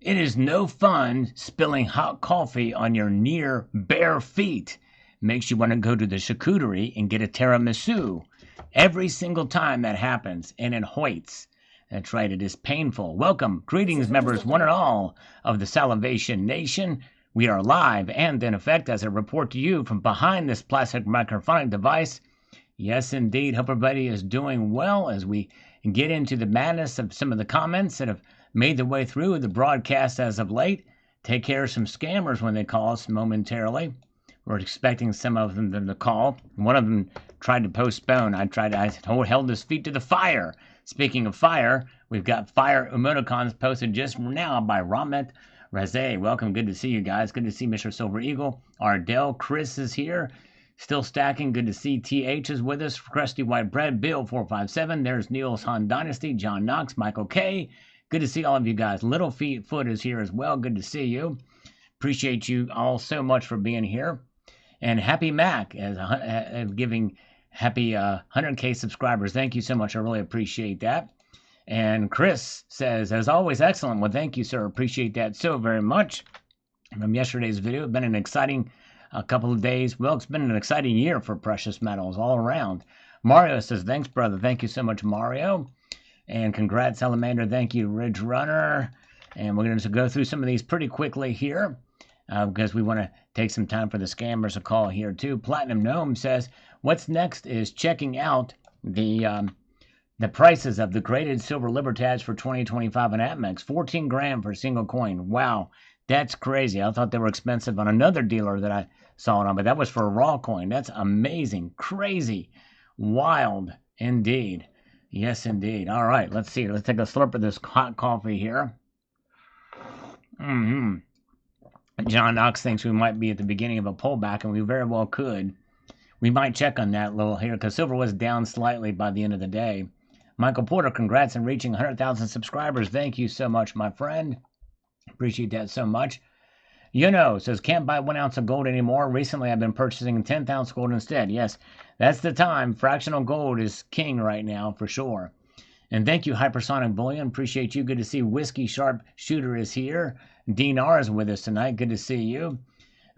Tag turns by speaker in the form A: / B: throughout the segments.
A: It is no fun spilling hot coffee on your near bare feet. Makes you want to go to the charcuterie and get a tiramisu. Every single time that happens, and it hoits. That's right, it is painful. Welcome, greetings, members, one and all of the Salivation Nation. We are live and in effect as I report to you from behind this plastic microphonic device. Yes, indeed. Hope everybody is doing well as we get into the madness of some of the comments that have made their way through the broadcast as of late. Take care of some scammers when they call us momentarily. We're expecting some of them to call. One of them tried to postpone. I held his feet to the fire. Speaking of fire, we've got fire emoticons posted just now by Ramet Razé. Welcome. Good to see you guys. Good to see Mr. Silver Eagle. Ardell. Chris is here. Still stacking. Good to see TH is with us. Crusty White Bread. Bill 457. There's Niels Han Dynasty. John Knox. Michael K. Good to see all of you guys. Little Foot is here as well. Good to see you. Appreciate you all so much for being here. And Happy Mac as giving happy 100K subscribers. Thank you so much. I really appreciate that. And Chris says, as always, excellent. Well, thank you, sir. Appreciate that so very much. From yesterday's video, it's been an exciting couple of days. Well, it's been an exciting year for precious metals all around. Mario says, thanks, brother. Thank you so much, Mario. And congrats, Salamander. Thank you, Ridge Runner. And we're going to go through some of these pretty quickly here because we want to take some time for the scammers to call here too. Platinum Gnome says, what's next is checking out the prices of the graded silver Libertads for 2025 on APMEX. 14 grand for a single coin. Wow, that's crazy. I thought they were expensive on another dealer that I saw it on, but that was for a raw coin. That's amazing. Crazy. Wild indeed. Yes, indeed. All right, let's see. Let's take a slurp of this hot coffee here. John Knox thinks we might be at the beginning of a pullback, and we very well could. We might check on that a little here, because silver was down slightly by the end of the day. Michael Porter, congrats on reaching 100,000 subscribers. Thank you so much, my friend. Appreciate that so much. Says, can't buy 1 ounce of gold anymore. Recently, I've been purchasing 10th ounce gold instead. Yes, that's the time. Fractional gold is king right now, for sure. And thank you, Hypersonic Bullion. Appreciate you. Good to see Whiskey Sharp Shooter is here. Dean R is with us tonight. Good to see you.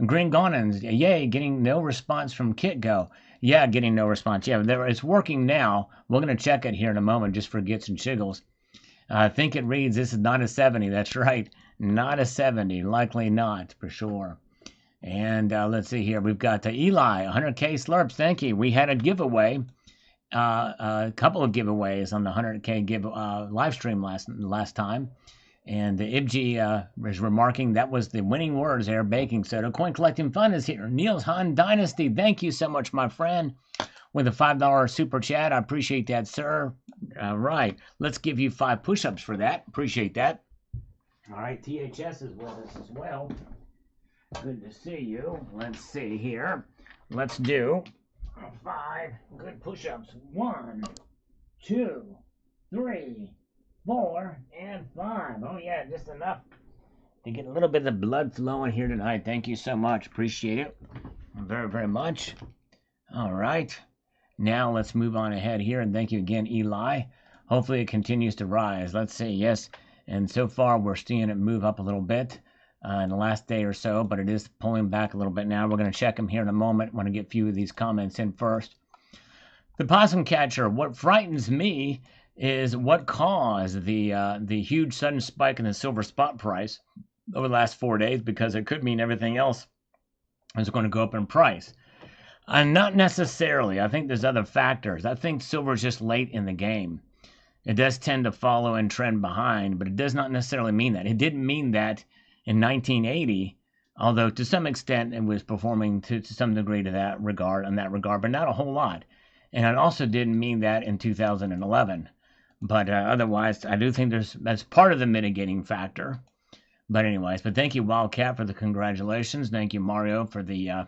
A: Green Gonans, yay, getting no response from KitGo. Yeah, getting no response. Yeah, it's working now. We're going to check it here in a moment just for gets and shiggles. I think it reads, this is not a 70. That's right. Not a 70. Likely not, for sure. And let's see here. We've got Eli, 100K slurps. Thank you. We had a giveaway. A couple of giveaways on the 100K live stream last time. And the Ibji is remarking that was the winning words there, baking soda. Coin collecting fun is here. Niels Han Dynasty, thank you so much, my friend, with a $5 super chat. I appreciate that, sir. All right, let's give you 5 push-ups for that. Appreciate that. All right, THS is with us as well. Good to see you. Let's see here. Let's do 5 good push-ups. 1, 2, 3, 4, and 5. Oh yeah, just enough to get a little bit of blood flowing here tonight. Thank you so much. Appreciate it very, very much. All right. Now let's move on ahead here. And thank you again, Eli. Hopefully it continues to rise. Let's see. Yes. And so far we're seeing it move up a little bit in the last day or so, but it is pulling back a little bit now. We're going to check them here in a moment. I want to get a few of these comments in first. The Possum Catcher. What frightens me is what caused the huge sudden spike in the silver spot price over the last 4 days, because it could mean everything else is going to go up in price. Not necessarily. I think there's other factors. I think silver is just late in the game. It does tend to follow and trend behind, but it does not necessarily mean that. It didn't mean that in 1980, although to some extent it was performing to some degree to that regard, but not a whole lot. And it also didn't mean that in 2011. But otherwise, I do think that's part of the mitigating factor. But anyways, thank you, Wildcat, for the congratulations. Thank you, Mario, for the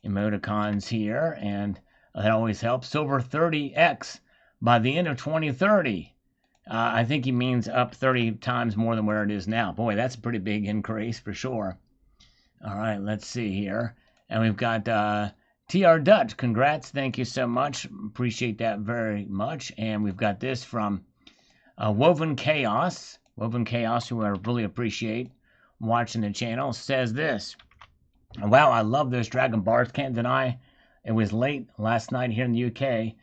A: emoticons here. And that always helps. Silver 30x by the end of 2030. I think he means up 30 times more than where it is now. Boy, that's a pretty big increase for sure. All right, let's see here. And we've got TR Dutch, congrats. Thank you so much. Appreciate that very much. And we've got this from Woven Chaos. Woven Chaos, who I really appreciate watching the channel, says this. Wow, I love those Dragon bars. Can't deny it was late last night here in the UK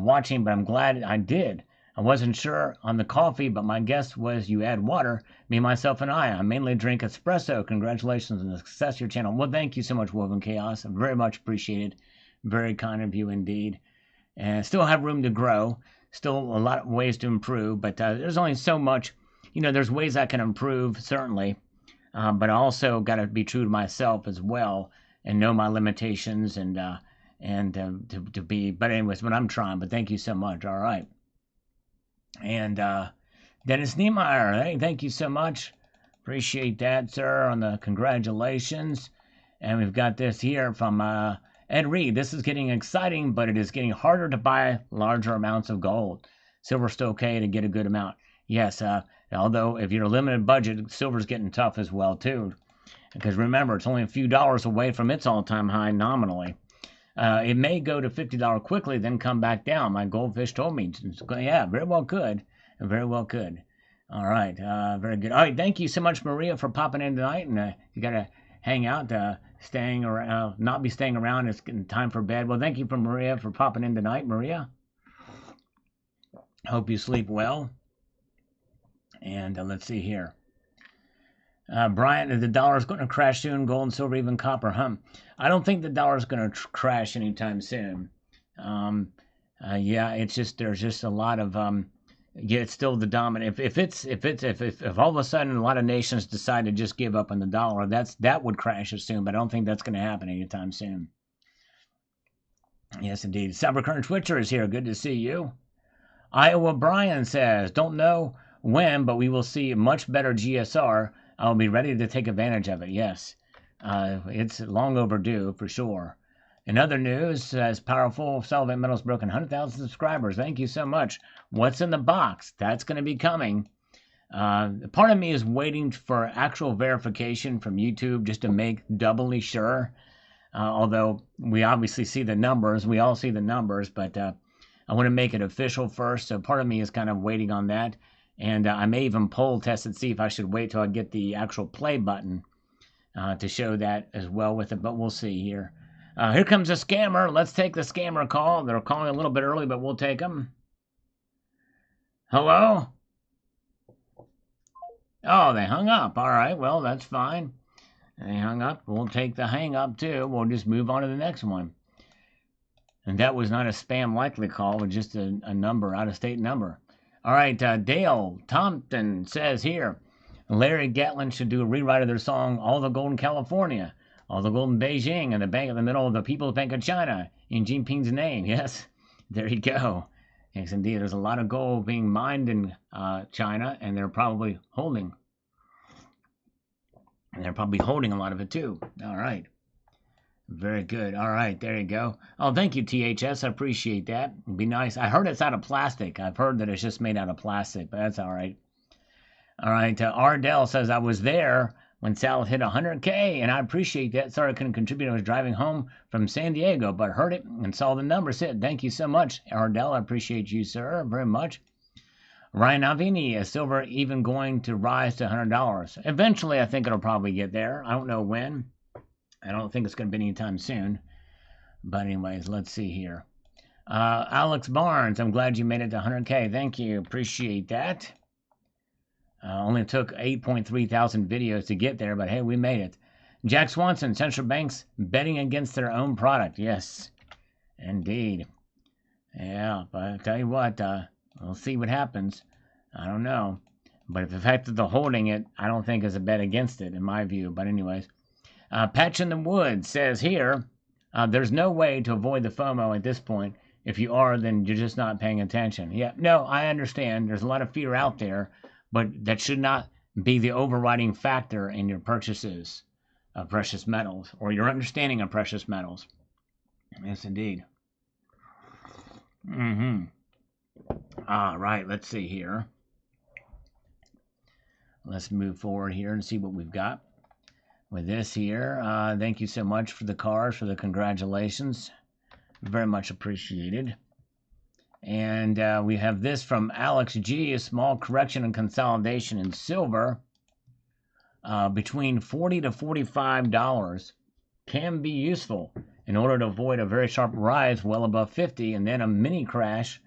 A: watching, but I'm glad I did. I wasn't sure on the coffee, but my guess was you add water. Me, myself, and I mainly drink espresso. Congratulations on the success of your channel. Well, thank you so much, Woven Chaos. I very much appreciated. Very kind of you indeed. And still have room to grow. Still a lot of ways to improve, but there's only so much. You know, there's ways I can improve, certainly. But I also got to be true to myself as well and know my limitations and to be. But anyways, what I'm trying. But thank you so much. All right. And Dennis Niemeyer, hey, thank you so much. Appreciate that, sir, on the congratulations. And we've got this here from Ed Reed. This is getting exciting, but it is getting harder to buy larger amounts of gold. Silver's still okay to get a good amount. Yes, although if you're a limited budget, silver's getting tough as well, too. Because remember, it's only a few dollars away from its all-time high nominally. It may go to $50 quickly, then come back down. My goldfish told me. Yeah, very well could. Very well could. All right, very good. All right, thank you so much, Maria, for popping in tonight. And you got to hang out, staying around, not be staying around. It's getting time for bed. Well, thank you for Maria for popping in tonight, Maria. Hope you sleep well. And let's see here. Brian, the dollar is going to crash soon. Gold and silver, even copper. I don't think the dollar is going to crash anytime soon. Yeah, it's just there's just a lot of yeah, it's still the dominant. If all of a sudden a lot of nations decide to just give up on the dollar, that would crash it soon. But I don't think that's going to happen anytime soon. Yes, indeed. Cybercurrent Twitcher is here. Good to see you. Iowa Brian says, don't know when, but we will see much better GSR. I'll be ready to take advantage of it. Yes, it's long overdue for sure. In other news, as powerful, Solvent Metals broken 100,000 subscribers. Thank you so much. What's in the box? That's going to be coming. Part of me is waiting for actual verification from YouTube just to make doubly sure. Although we obviously see the numbers, we all see the numbers, but I want to make it official first. So part of me is kind of waiting on that. And I may even poll test and see if I should wait till I get the actual play button to show that as well with it. But we'll see here. Here comes a scammer. Let's take the scammer call. They're calling a little bit early, but we'll take them. Hello? Oh, they hung up. All right. Well, that's fine. They hung up. We'll take the hang up too. We'll just move on to the next one. And that was not a spam likely call. It was just a number, out-of-state number. All right, Dale Thompson says here, Larry Gatlin should do a rewrite of their song, All the Gold in California, All the Gold in Beijing, and the bank in the middle of the People's Bank of China, in Jinping's name. Yes, there you go. Yes, indeed, there's a lot of gold being mined in China, and they're probably holding. And they're probably holding a lot of it, too. All right. Very good. All right, there you go. Oh, thank you, THS. I appreciate that. It'd be nice. I heard it's out of plastic. I've heard that it's just made out of plastic, but that's all right. All right, Ardell says, I was there when Sal hit 100K, and I appreciate that. Sorry I couldn't contribute. I was driving home from San Diego, but heard it and saw the numbers hit. Thank you so much, Ardell. I appreciate you, sir, very much. Ryan Alvini, is silver even going to rise to $100? Eventually, I think it'll probably get there. I don't know when. I don't think it's going to be anytime soon. But anyways, let's see here. Alex Barnes, I'm glad you made it to 100K. Thank you. Appreciate that. Only took 8.3 thousand videos to get there, but hey, we made it. Jack Swanson, central banks betting against their own product. Yes, indeed. Yeah, but I'll tell you what, we'll see what happens. I don't know. But if the fact that they're holding it, I don't think is a bet against it, in my view. But anyways. Patch in the Woods says here, there's no way to avoid the FOMO at this point. If you are, then you're just not paying attention. Yeah, no, I understand. There's a lot of fear out there, but that should not be the overriding factor in your purchases of precious metals or your understanding of precious metals. Yes, indeed. All right, let's see here. Let's move forward here and see what we've got. With this here, thank you so much for the cars, for the congratulations. Very much appreciated. And we have this from Alex G. A small correction and consolidation in silver between $40 to $45 can be useful in order to avoid a very sharp rise well above 50 and then a mini crash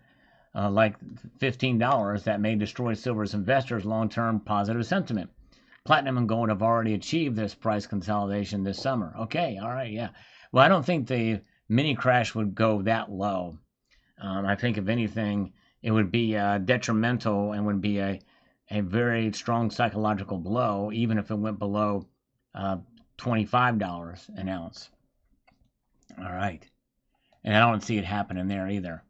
A: like $15 that may destroy silver's investors' long-term positive sentiment. Platinum and gold have already achieved this price consolidation this summer. Okay, all right, yeah. Well, I don't think the mini crash would go that low. I think, if anything, it would be detrimental and would be a very strong psychological blow, even if it went below $25 an ounce. All right. And I don't see it happening there either.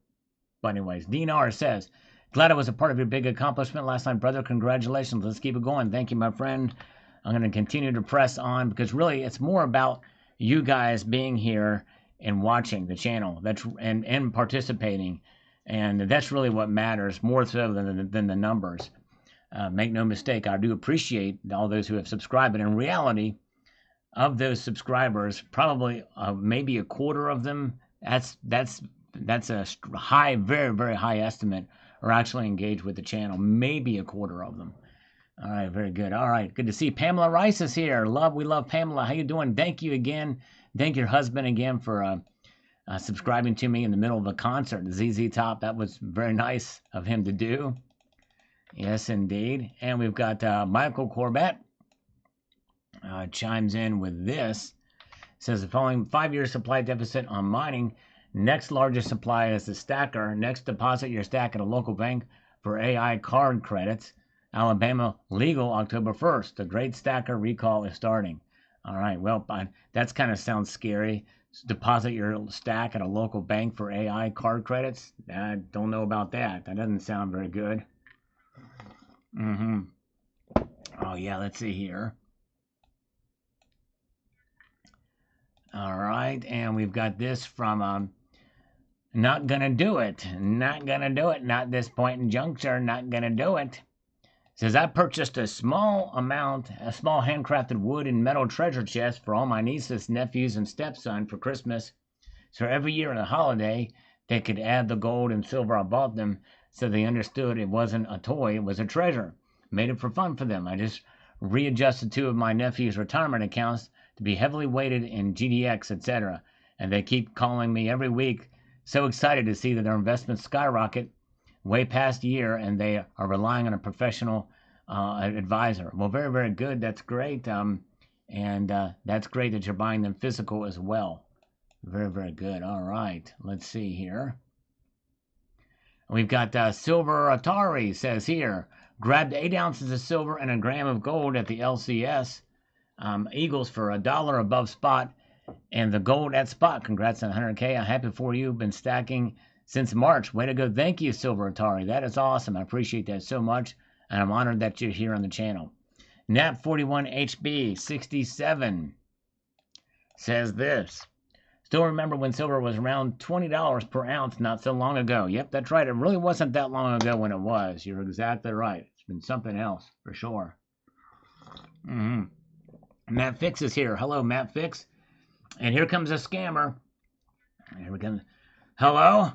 A: But anyways, Dinar says, glad I was a part of your big accomplishment last night, brother. Congratulations. Let's keep it going. Thank you, my friend. I'm going to continue to press on because really it's more about you guys being here and watching the channel and participating. And that's really what matters more so than the numbers. Make no mistake, I do appreciate all those who have subscribed. But in reality, of those subscribers, probably maybe a quarter of them, that's a high, very, very high estimate, are actually engaged with the channel. Maybe a quarter of them. All right, very good. All right, good to see Pamela Rice is here. We love Pamela. How you doing? Thank you again. Thank your husband again for subscribing to me in the middle of a concert. ZZ Top, that was very nice of him to do. Yes, indeed. And we've got Michael Corbett chimes in with this. Says the following: 5-year supply deficit on mining. Next largest supply is the stacker. Next, deposit your stack at a local bank for AI card credits. Alabama legal October 1st. The great stacker recall is starting. All right, well, that kind of sounds scary. Deposit your stack at a local bank for AI card credits. I don't know about that. That doesn't sound very good. Oh, yeah, let's see here. All right, and we've got this from not gonna do it. Not gonna do it. Not this point in juncture. Not gonna do it. Says, I purchased a small handcrafted wood and metal treasure chest for all my nieces, nephews, and stepson for Christmas. So every year on a holiday, they could add the gold and silver I bought them so they understood it wasn't a toy, it was a treasure. Made it for fun for them. I just readjusted 2 of my nephew's retirement accounts to be heavily weighted in GDX, etc. And they keep calling me every week, so excited to see that their investments skyrocket way past a year, and they are relying on a professional advisor. Well, very, very good. That's great. And that's great that you're buying them physical as well. Very, very good. All right. Let's see here. We've got Silver Atari says here, grabbed 8 ounces of silver and a gram of gold at the LCS. Eagles for $1 above spot, and the gold at spot. Congrats on 100K. I'm happy for you. Been stacking since March. Way to go. Thank you, Silver Atari. That is awesome. I appreciate that so much, and I'm honored that you're here on the channel. Nap41HB67 says this. Still remember when silver was around $20 per ounce not so long ago. Yep, that's right. It really wasn't that long ago when it was. You're exactly right. It's been something else, for sure. Matt Fix is here. Hello, Matt Fix. And here comes a scammer. Here we go. Hello?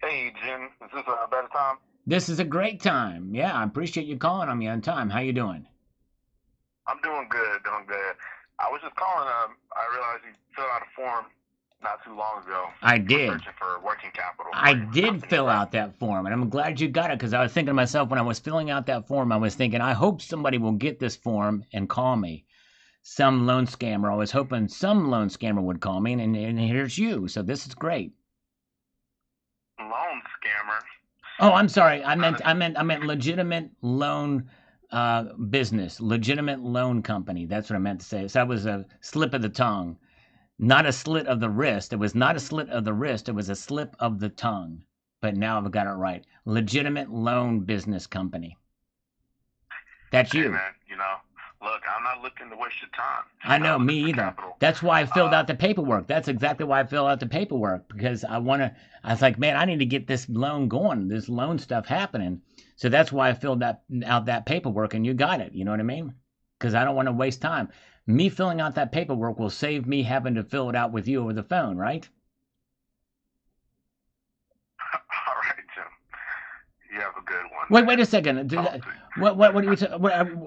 B: Hey, Jim. Is this a better time?
A: This is a great time. Yeah, I appreciate you calling on me on time. How you doing?
B: I'm doing good, doing good. I was just calling. I realized you filled out a form not too long ago.
A: I did.
B: Searching for working capital.
A: I did fill out that form, and I'm glad you got it, because I was thinking to myself when I was filling out that form, I was thinking, I hope somebody will get this form and call me. Some loan scammer. I was hoping some loan scammer would call me, and here's you. So this is great.
B: Loan scammer?
A: Oh, I'm sorry. I meant legitimate loan business, legitimate loan company. That's what I meant to say. So that was a slip of the tongue, not a slit of the wrist. It was not a slit of the wrist. It was a slip of the tongue. But now I've got it right. Legitimate loan business company. That's you.
B: Hey, man, look, I'm not looking to waste your time.
A: I know, me either. That's why I filled out the paperwork. That's exactly why I filled out the paperwork, because I was like, man, I need to get this loan going, this loan stuff happening. So that's why I filled out that paperwork, and you got it. You know what I mean? Because I don't want to waste time. Me filling out that paperwork will save me having to fill it out with you over the phone, right?
B: have a good one.
A: Wait a second. What are we?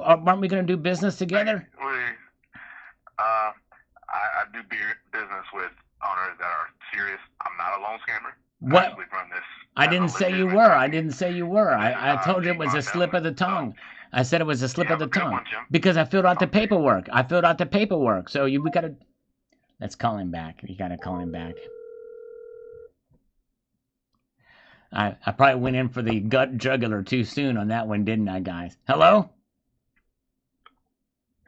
A: Aren't we going to do business together?
B: I do business with owners that are serious. I'm not a loan scammer.
A: What?
B: I actually run this.
A: I didn't say you were. I didn't say you were. I told you it was a slip of the tongue. I said it was a slip of the tongue because I filled out the paperwork. So we got to. Let's call him back. You got to call him back. I probably went in for the gut jugular too soon on that one, didn't I, guys? Hello?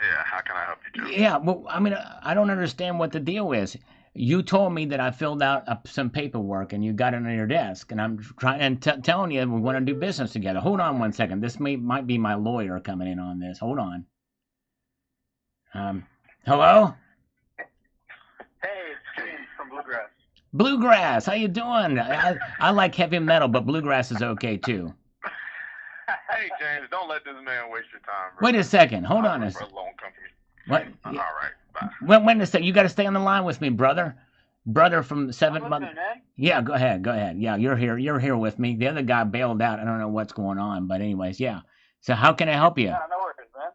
B: Yeah, how can I help you, Joe?
A: Yeah, well, I mean, I don't understand what the deal is. You told me that I filled out some paperwork and you got it on your desk, and I'm trying and telling you we want to do business together. Hold on one second. This might be my lawyer coming in on this. Hold on. Hello?
C: Hey, it's James from Bluegrass.
A: Bluegrass, how you doing? I like heavy metal, but bluegrass is okay too.
B: Hey, James, don't let this man waste your time, bro.
A: Wait a second. Hold on a
B: second.
A: second.
B: Loan company.
A: What?
B: All right, bye.
A: Wait a second. You got to stay on the line with me, brother. Brother from 7 months. Yeah, go ahead. Yeah, you're here. You're here with me. The other guy bailed out. I don't know what's going on, but anyways, yeah. So how can I help you?
C: Yeah, no worries, man.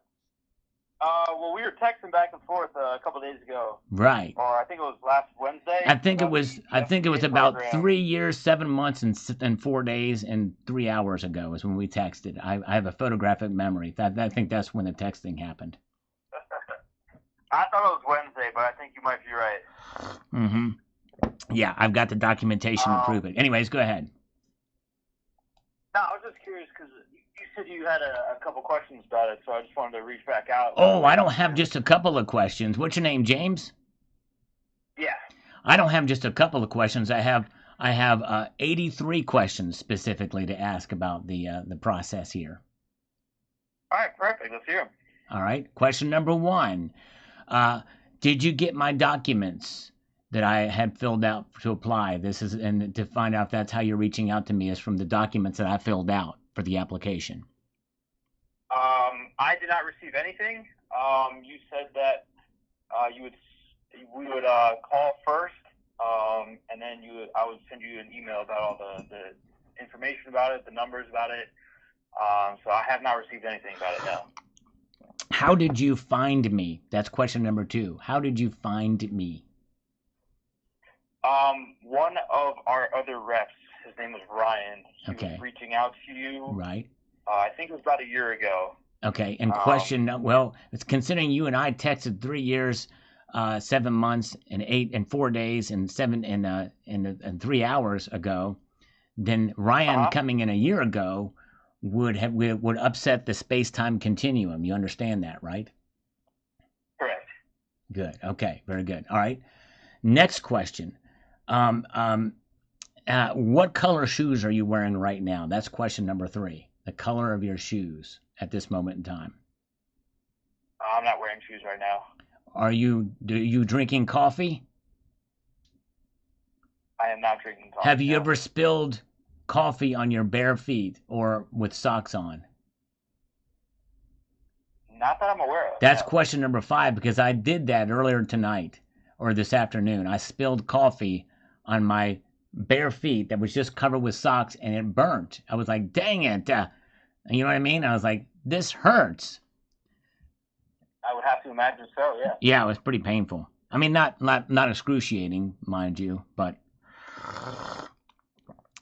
C: Well, we were texting back and forth a couple days ago.
A: Right.
C: Or I think it was last Wednesday.
A: I think it was about 3 years, 7 months, and 4 days and 3 hours ago is when we texted. I have a photographic memory. I think that's when the texting happened.
C: I thought it was Wednesday, but I think you might be right.
A: Mm-hmm. Yeah, I've got the documentation to prove it. Anyways, go ahead.
C: No, I was just curious because you said you had a couple questions about it, so I just wanted to reach back out.
A: Oh, I don't have just a couple of questions. What's your name, James?
C: Yeah.
A: I don't have just a couple of questions. I have 83 questions specifically to ask about the process here.
C: All right, perfect. Let's hear them.
A: All right. Question number 1. Did you get my documents that I had filled out to apply? This is, and to find out if that's how you're reaching out to me is from the documents that I filled out for the application.
C: I did not receive anything. You said that we would call first, and then I would send you an email about all the information about it, the numbers about it. So I have not received anything about it now.
A: How did you find me? That's question number 2. How did you find me?
C: One of our other reps, his name was Ryan. He was reaching out to you.
A: Right.
C: I think it was about a year ago.
A: Okay. And it's considering you and I texted 3 years, 7 months, and 8 and 4 days, and 7 and 3 hours ago, then Ryan coming in a year ago would upset the space-time continuum. You understand that, right?
C: Correct.
A: Good. Okay. Very good. All right. Next question. What color shoes are you wearing right now? That's question number 3. The color of your shoes at this moment in time.
C: I'm not wearing shoes right now.
A: Are you drinking coffee?
C: I am not drinking coffee.
A: Have you ever spilled coffee on your bare feet or with socks on?
C: Not that I'm aware of.
A: That's question number 5, because I did that earlier tonight or this afternoon. I spilled coffee on my bare feet that was just covered with socks, and it burnt. I was like, dang it. You know what I mean? I was like, this hurts.
C: I would have to imagine so, yeah.
A: Yeah, it was pretty painful. I mean, not excruciating, mind you, but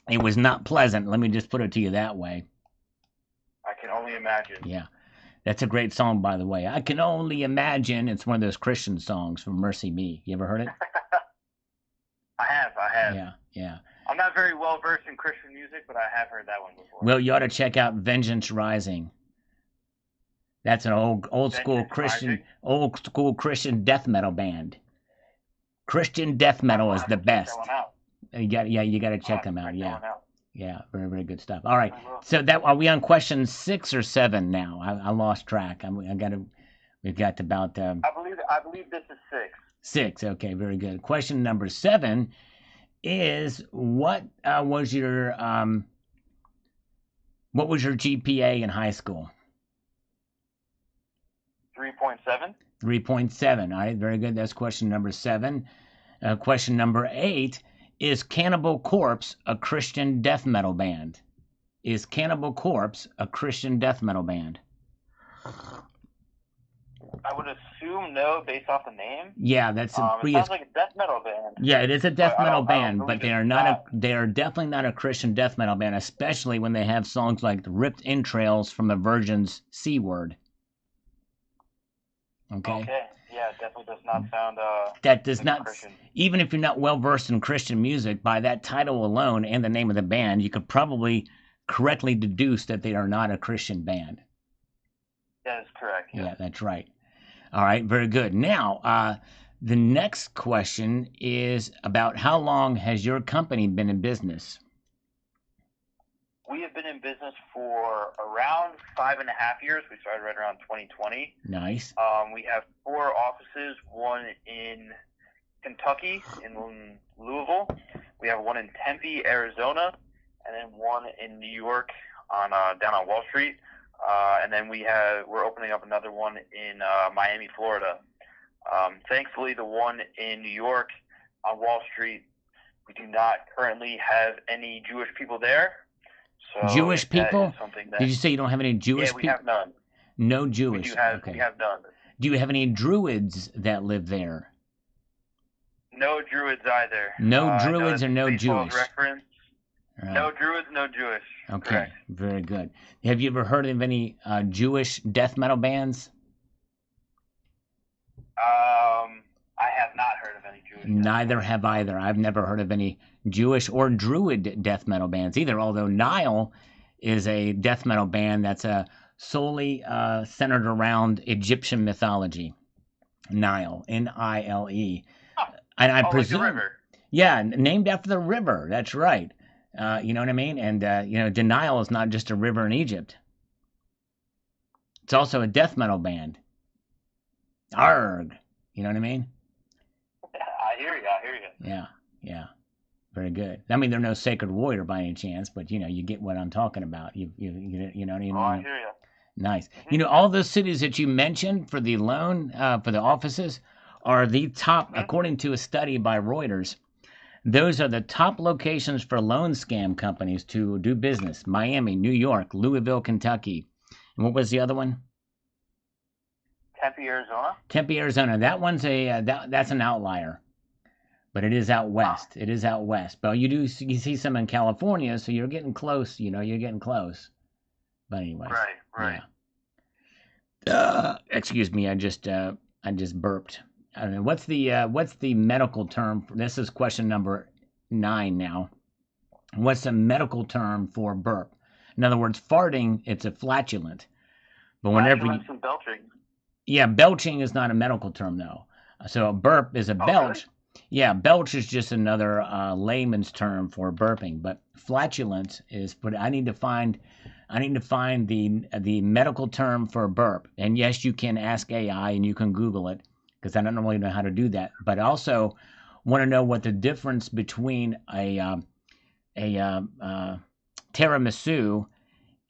A: it was not pleasant. Let me just put it to you that way.
C: I can only imagine.
A: Yeah. That's a great song, by the way. I Can Only Imagine. It's one of those Christian songs from Mercy Me. You ever heard it?
C: I have.
A: Yeah.
C: I'm not very well versed in Christian music, but I have heard that one before.
A: Well, you ought to check out Vengeance Rising. That's an old school Christian death metal band. Christian death metal is the best. You got to check them out. Yeah, very, very good stuff. All right, so are we on question 6 or 7 now? I lost track. We've got about.
C: I believe this is 6.
A: 6. Okay, very good. Question number 7 is what was your GPA in high school?
C: 3.7.
A: 3.7. All right, very good. That's question number 7. Question number 8. Is Cannibal Corpse a Christian death metal band? is Cannibal Corpse a Christian death metal band?
C: I would assume no, based off the name.
A: Yeah, that's a
C: It sounds like a death metal band.
A: yeah, it is a death
C: But
A: metal
C: I don't
A: band, but
C: believe
A: they
C: it's
A: are not
C: that.
A: they are definitely not a Christian death metal band, especially when they have songs like "Ripped Entrails" from a Virgin's C Word. Okay.
C: Yeah, it definitely does not sound
A: That does
C: like
A: not,
C: Christian.
A: even if you're not well versed in Christian music, by that title alone and the name of the band, you could probably correctly deduce that they are not a Christian band.
C: That is correct.
A: Yeah, that's right. All right, very good. Now, the next question is about how long has your company been in business?
C: We have been in business for around 5.5 years. We started right around 2020.
A: Nice.
C: We have 4 offices, one in Kentucky, in Louisville. We have one in Tempe, Arizona, and then one in New York down on Wall Street. And then we're opening up another one in Miami, Florida. Thankfully, the one in New York on Wall Street, we do not currently have any Jewish people there. So
A: Jewish people? Did you say you don't have any Jewish people?
C: Yeah, we have none.
A: No Jewish.
C: We have none.
A: Do you have any Druids that live there?
C: No Druids either.
A: No Druids or no Jewish?
C: Reference. Right. No Druids, no Jewish.
A: Okay,
C: correct.
A: Very good. Have you ever heard of any Jewish death metal bands?
C: I have not heard of any Jewish.
A: Neither have either. I've never heard of any Jewish or Druid death metal bands either, although Nile is a death metal band that's solely centered around Egyptian mythology. Nile, Nile. And I presume,
C: like the river.
A: Yeah, named after the river. That's right. You know what I mean? And, the Nile is not just a river in Egypt. It's also a death metal band. Arg. You know what I mean?
C: I hear you.
A: Yeah. Very good. I mean, they're no sacred warrior by any chance, but, you get what I'm talking about. You know what I mean?
C: Oh, I hear you.
A: Nice. Mm-hmm. All those cities that you mentioned for the loan, for the offices, are the top, according to a study by Reuters, those are the top locations for loan scam companies to do business. Miami, New York, Louisville, Kentucky. And what was the other one?
C: Tempe, Arizona.
A: Tempe, Arizona. That one's that's an outlier, but it is out west. It is out west. But you see some in California, so you're getting close. You're getting close. But anyway.
C: Right.
A: Yeah. Excuse me. I just burped. I don't know what's the medical term for, this is question number 9 now. What's the medical term for burp? In other words, farting, it's a flatulent. But whenever
C: and belching.
A: Yeah, belching is not a medical term though. So a burp is a belch. Really? Yeah, belch is just another layman's term for burping. But flatulence is. But I need to find the medical term for burp. And yes, you can ask AI and you can Google it because I don't really know how to do that. But I also want to know what the difference between a tiramisu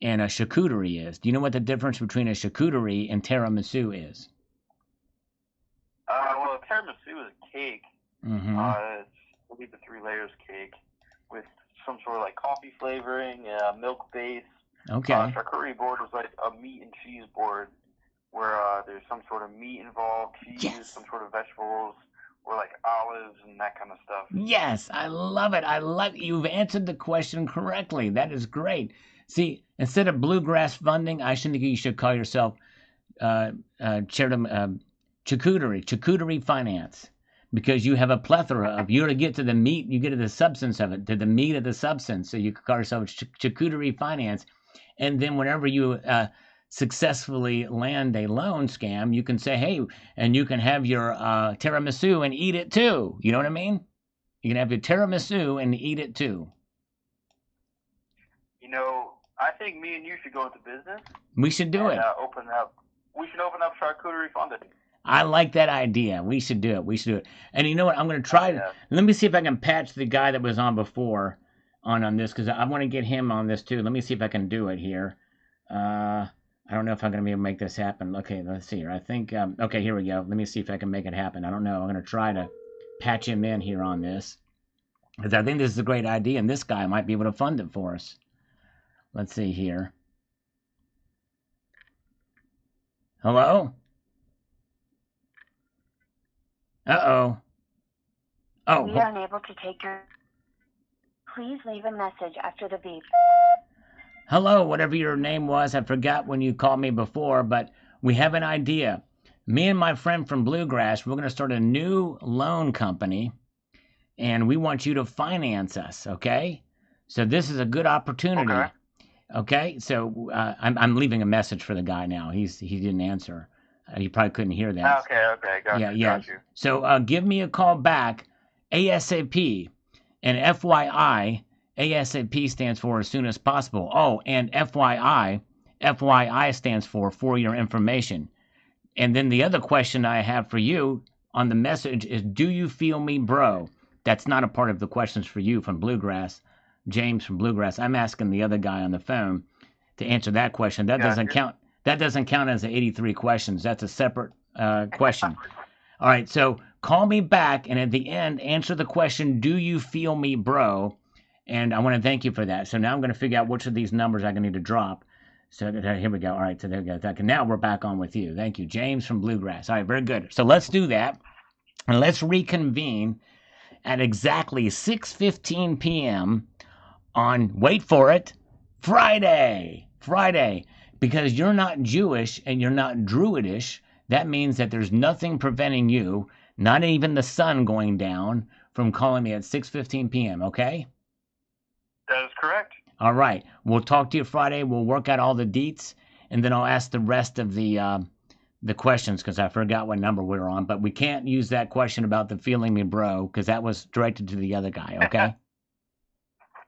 A: and a charcuterie is. Do you know what the difference between a charcuterie and tiramisu is?
C: Well, a tiramisu is a cake.
A: Mm-hmm.
C: It's, I believe, the 3 layers cake with some sort of like coffee flavoring, milk base.
A: Okay.
C: Charcuterie board is like a meat and cheese board where there's some sort of meat involved, cheese,
A: yes.
C: Some sort of vegetables, or like olives and that kind of stuff.
A: Yes, I love it. You've answered the question correctly. That is great. See, instead of bluegrass funding, I think you should call yourself charcuterie finance, because you have a plethora of, you get to the meat, you get to the substance of it, to the meat of the substance. So you could call yourself charcuterie finance. And then whenever you successfully land a loan scam, you can say, hey, and you can have your tiramisu and eat it too. You know what I mean? You can have your tiramisu and eat it too.
C: I think me and you should go into business.
A: We should do it.
C: We should open up charcuterie funding.
A: I like that idea. We should do it. And you know what? I'm going to try. Let me see if I can patch the guy that was on before on this, because I want to get him on this too. Let me see if I can do it here. I don't know if I'm going to be able to make this happen. Okay, let's see here. I think, okay, here we go. Let me see if I can make it happen. I don't know. I'm going to try to patch him in here on this, because I think this is a great idea, and this guy might be able to fund it for us. Let's see here. Hello? Uh-oh. Oh.
D: We are unable to take your... Please leave a message after the beep.
A: Hello, whatever your name was. I forgot when you called me before, but we have an idea. Me and my friend from Bluegrass, we're going to start a new loan company, and we want you to finance us, okay? So this is a good opportunity.
B: Okay.
A: Okay, so I'm leaving a message for the guy now. He didn't answer. You probably couldn't hear that.
B: Okay, got
A: Yeah,
B: you,
A: yeah.
B: got you.
A: So give me a call back ASAP. And FYI, ASAP stands for as soon as possible. Oh, and FYI stands for your information. And then the other question I have for you on the message is, do you feel me, bro? That's not a part of the questions for you from Bluegrass. James from Bluegrass. I'm asking the other guy on the phone to answer that question. That doesn't count. That doesn't count as the 83 questions. That's a separate question. All right, so call me back, and at the end, answer the question, do you feel me, bro? And I want to thank you for that. So now I'm going to figure out which of these numbers I'm going to need to drop. So here we go. All right, so there we go. Now we're back on with you. Thank you, James from Bluegrass. All right, very good. So let's do that, and let's reconvene at exactly 6:15 p.m. on, wait for it, Friday. Because you're not Jewish and you're not Druidish, that means that there's nothing preventing you, not even the sun going down, from calling me at 6:15 p.m., okay?
C: That is correct.
A: All right. We'll talk to you Friday. We'll work out all the deets, and then I'll ask the rest of the questions because I forgot what number we were on. But we can't use that question about the feeling me bro because that was directed to the other guy, okay?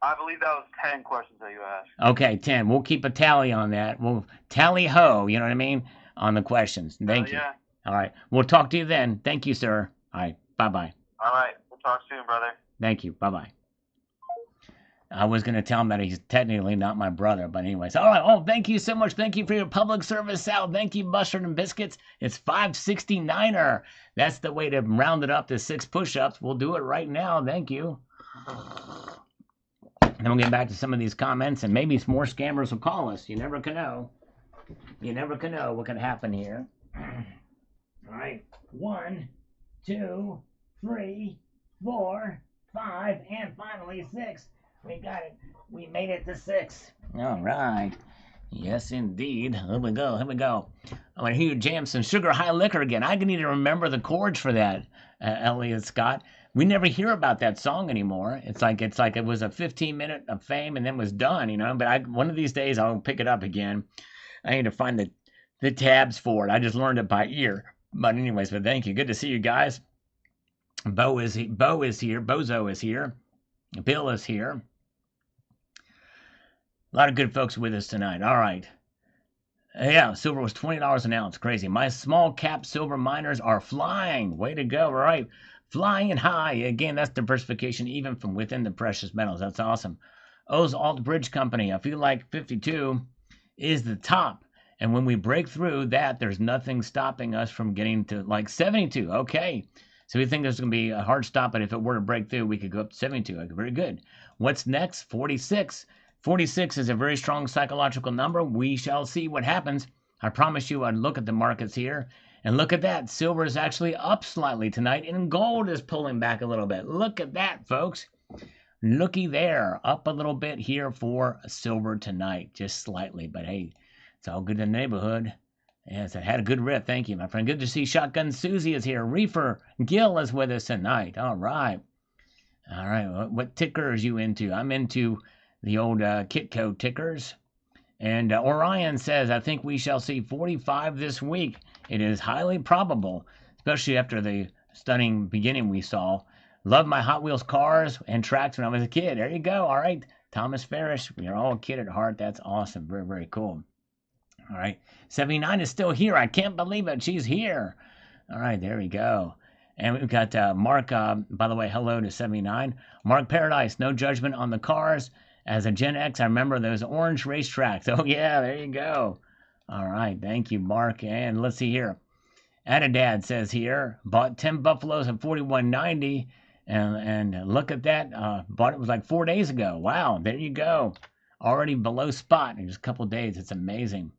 C: I believe that was 10 questions that you asked.
A: Okay, 10. We'll keep a tally on that. We'll tally ho, you know what I mean, on the questions. Thank you.
C: Yeah.
A: All right. We'll talk to you then. Thank you, sir. All right. Bye-bye.
C: All right. We'll talk soon, brother.
A: Thank you. Bye-bye. I was going to tell him that he's technically not my brother, but anyways. All right. Oh, thank you so much. Thank you for your public service, Sal. Thank you, Mustard and Biscuits. It's 569er. That's the way to round it up to 6 push-ups. We'll do it right now. Thank you. Then we'll get back to some of these comments, and maybe some more scammers will call us. You never can know. You never can know what can happen here. All right. 1, 2, 3, 4, 5, and finally 6. We got it. We made it to 6. All right. Yes, indeed. Here we go. I want to hear you jam some Sugar High Liquor again. I need to remember the chords for that, Elliot Scott. We never hear about that song anymore. It's like it was a 15-minute of fame and then was done, you know. But one of these days I'll pick it up again. I need to find the tabs for it. I just learned it by ear. But anyways, but thank you. Good to see you guys. Bo is here. Bozo is here. Bill is here. A lot of good folks with us tonight. All right. Yeah, silver was $20 an ounce. Crazy. My small cap silver miners are flying. Way to go. All right. Flying high. Again, that's diversification even from within the precious metals. That's awesome. O's Alt Bridge Company. I feel like 52 is the top. And when we break through that, there's nothing stopping us from getting to like 72. Okay. So we think there's going to be a hard stop, but if it were to break through, we could go up to 72. Okay, very good. What's next? 46. 46 is a very strong psychological number. We shall see what happens. I promise you I'd look at the markets here. And look at that. Silver is actually up slightly tonight, and gold is pulling back a little bit. Look at that, folks. Looky there. Up a little bit here for silver tonight. Just slightly, but hey, it's all good in the neighborhood. Yes, I had a good riff. Thank you, my friend. Good to see Shotgun Susie is here. Reefer Gill is with us tonight. All right. All right. What ticker are you into? I'm into the old Kitco tickers. And Orion says, I think we shall see 45 this week. It is highly probable, especially after the stunning beginning we saw. Love my Hot Wheels cars and tracks when I was a kid. There you go. All right. Thomas Ferris, we are all a kid at heart. That's awesome. Very, very cool. All right. 79 is still here. I can't believe it. She's here. All right. There we go. And we've got Mark, by the way, hello to 79. Mark Paradise, no judgment on the cars. As a Gen X, I remember those orange racetracks. Oh, yeah, there you go. All right, thank you, Mark. And let's see here. Adadad says here, bought 10 Buffaloes at $41.90. And look at that. Bought it was like 4 days ago. Wow, there you go. already below spot in just a couple of days. It's amazing.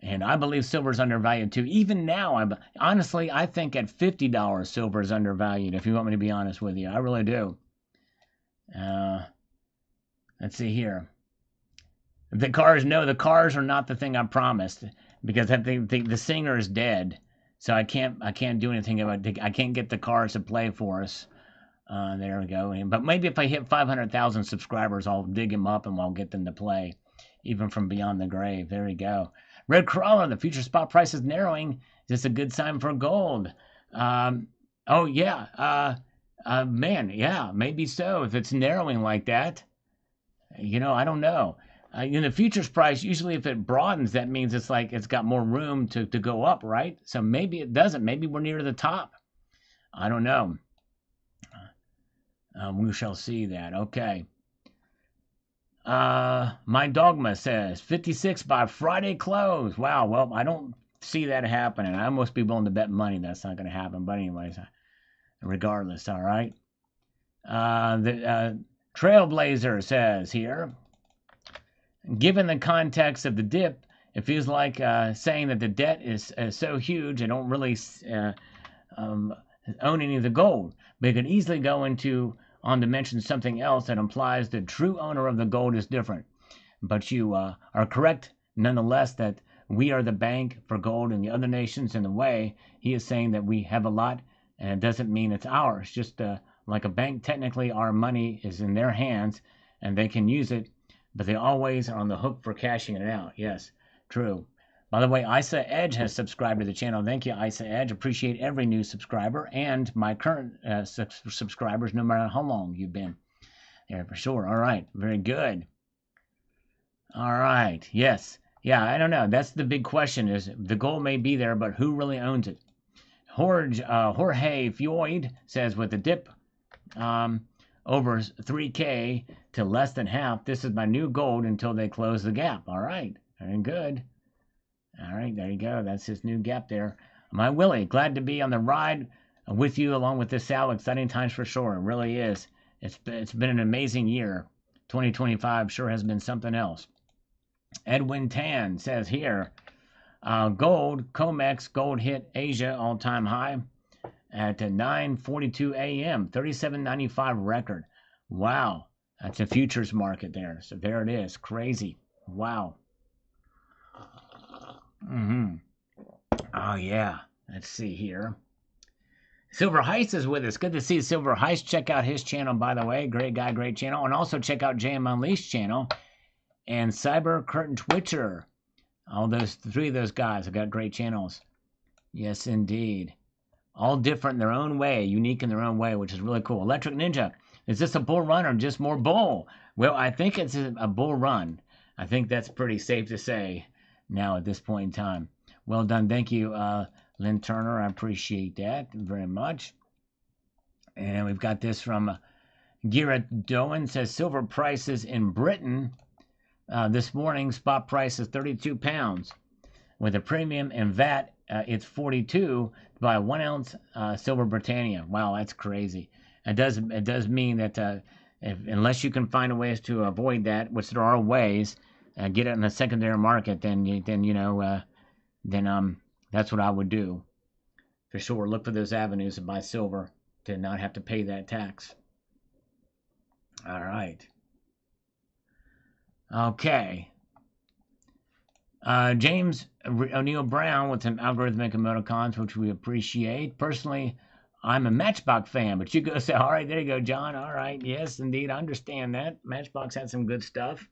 A: And I believe silver is undervalued too. Even now, honestly, I think at $50 silver is undervalued, if you want me to be honest with you. I really do. Let's see here. The cars are not the thing I promised, because the singer is dead. So I can't do anything about it. I can't get the cars to play for us. There we go. But maybe if I hit 500,000 subscribers, I'll dig them up and I'll get them to play, even from beyond the grave. There we go. Red Crawler, the future spot price is narrowing. Is this a good sign for gold? Oh yeah. Man, yeah, maybe so. If it's narrowing like that, I don't know. In the futures price, usually if it broadens, that means it's like it's got more room to go up, right? So maybe it doesn't. Maybe we're near the top. I don't know. We shall see that. Okay. My Dogma says 56 by Friday close. Wow. Well, I don't see that happening. I almost be willing to bet money that's not going to happen. But anyways, regardless, all right. The Trailblazer says here, given the context of the dip, it feels like saying that the debt is so huge I don't really own any of the gold. But it could easily go on to mention something else that implies the true owner of the gold is different. But you are correct nonetheless that we are the bank for gold in the other nations. In the way he is saying that we have a lot, and it doesn't mean it's ours. Just like a bank, technically our money is in their hands and they can use it, but they always are on the hook for cashing it out. Yes, true. By the way, Isa Edge has subscribed to the channel. Thank you, Isa Edge. Appreciate every new subscriber and my current subscribers, no matter how long you've been there, for sure. All right, very good. All right, yes. Yeah, I don't know. That's the big question, is the gold may be there, but who really owns it? Jorge Floyd says, with the dip over 3K to less than half, this is my new gold until they close the gap. All right, very good. All right, there you go. That's his new gap there. My Willie, glad to be on the ride with you along with this Sal. Exciting times for sure. It really is. It's been an amazing year. 2025 sure has been something else. Edwin Tan says here, gold, COMEX gold hit Asia all-time high at 9:42 a.m. 37.95 record. Wow, that's a futures market there. So there it is. Crazy. Wow. Oh, yeah. Let's see here. Silver Heist is with us. Good to see Silver Heist. Check out his channel, by the way. Great guy, great channel. And also check out JM Unleashed channel and Cyber Curtain Twitcher. All those three of those guys have got great channels. Yes, indeed. All different in their own way, unique in their own way, which is really cool. Electric Ninja, is this a bull run or just more bull? Well, I think it's a bull run. I think that's pretty safe to say now at this point in time. Well done. Thank you, Lynn Turner. I appreciate that very much. And we've got this from Garrett Doan. Says silver prices in Britain this morning, spot price is £32. With a premium and VAT, it's 42 to buy 1 ounce silver Britannia. Wow, that's crazy. It does mean that unless you can find ways to avoid that, which there are ways, get it in the secondary market, then that's what I would do for sure. Look for those avenues to buy silver to not have to pay that tax. All right. Okay. James O'Neill Brown with some algorithmic emoticons, which we appreciate. Personally, I'm a Matchbox fan, but you go say, all right, there you go, John. All right, yes, indeed, I understand that. Matchbox had some good stuff.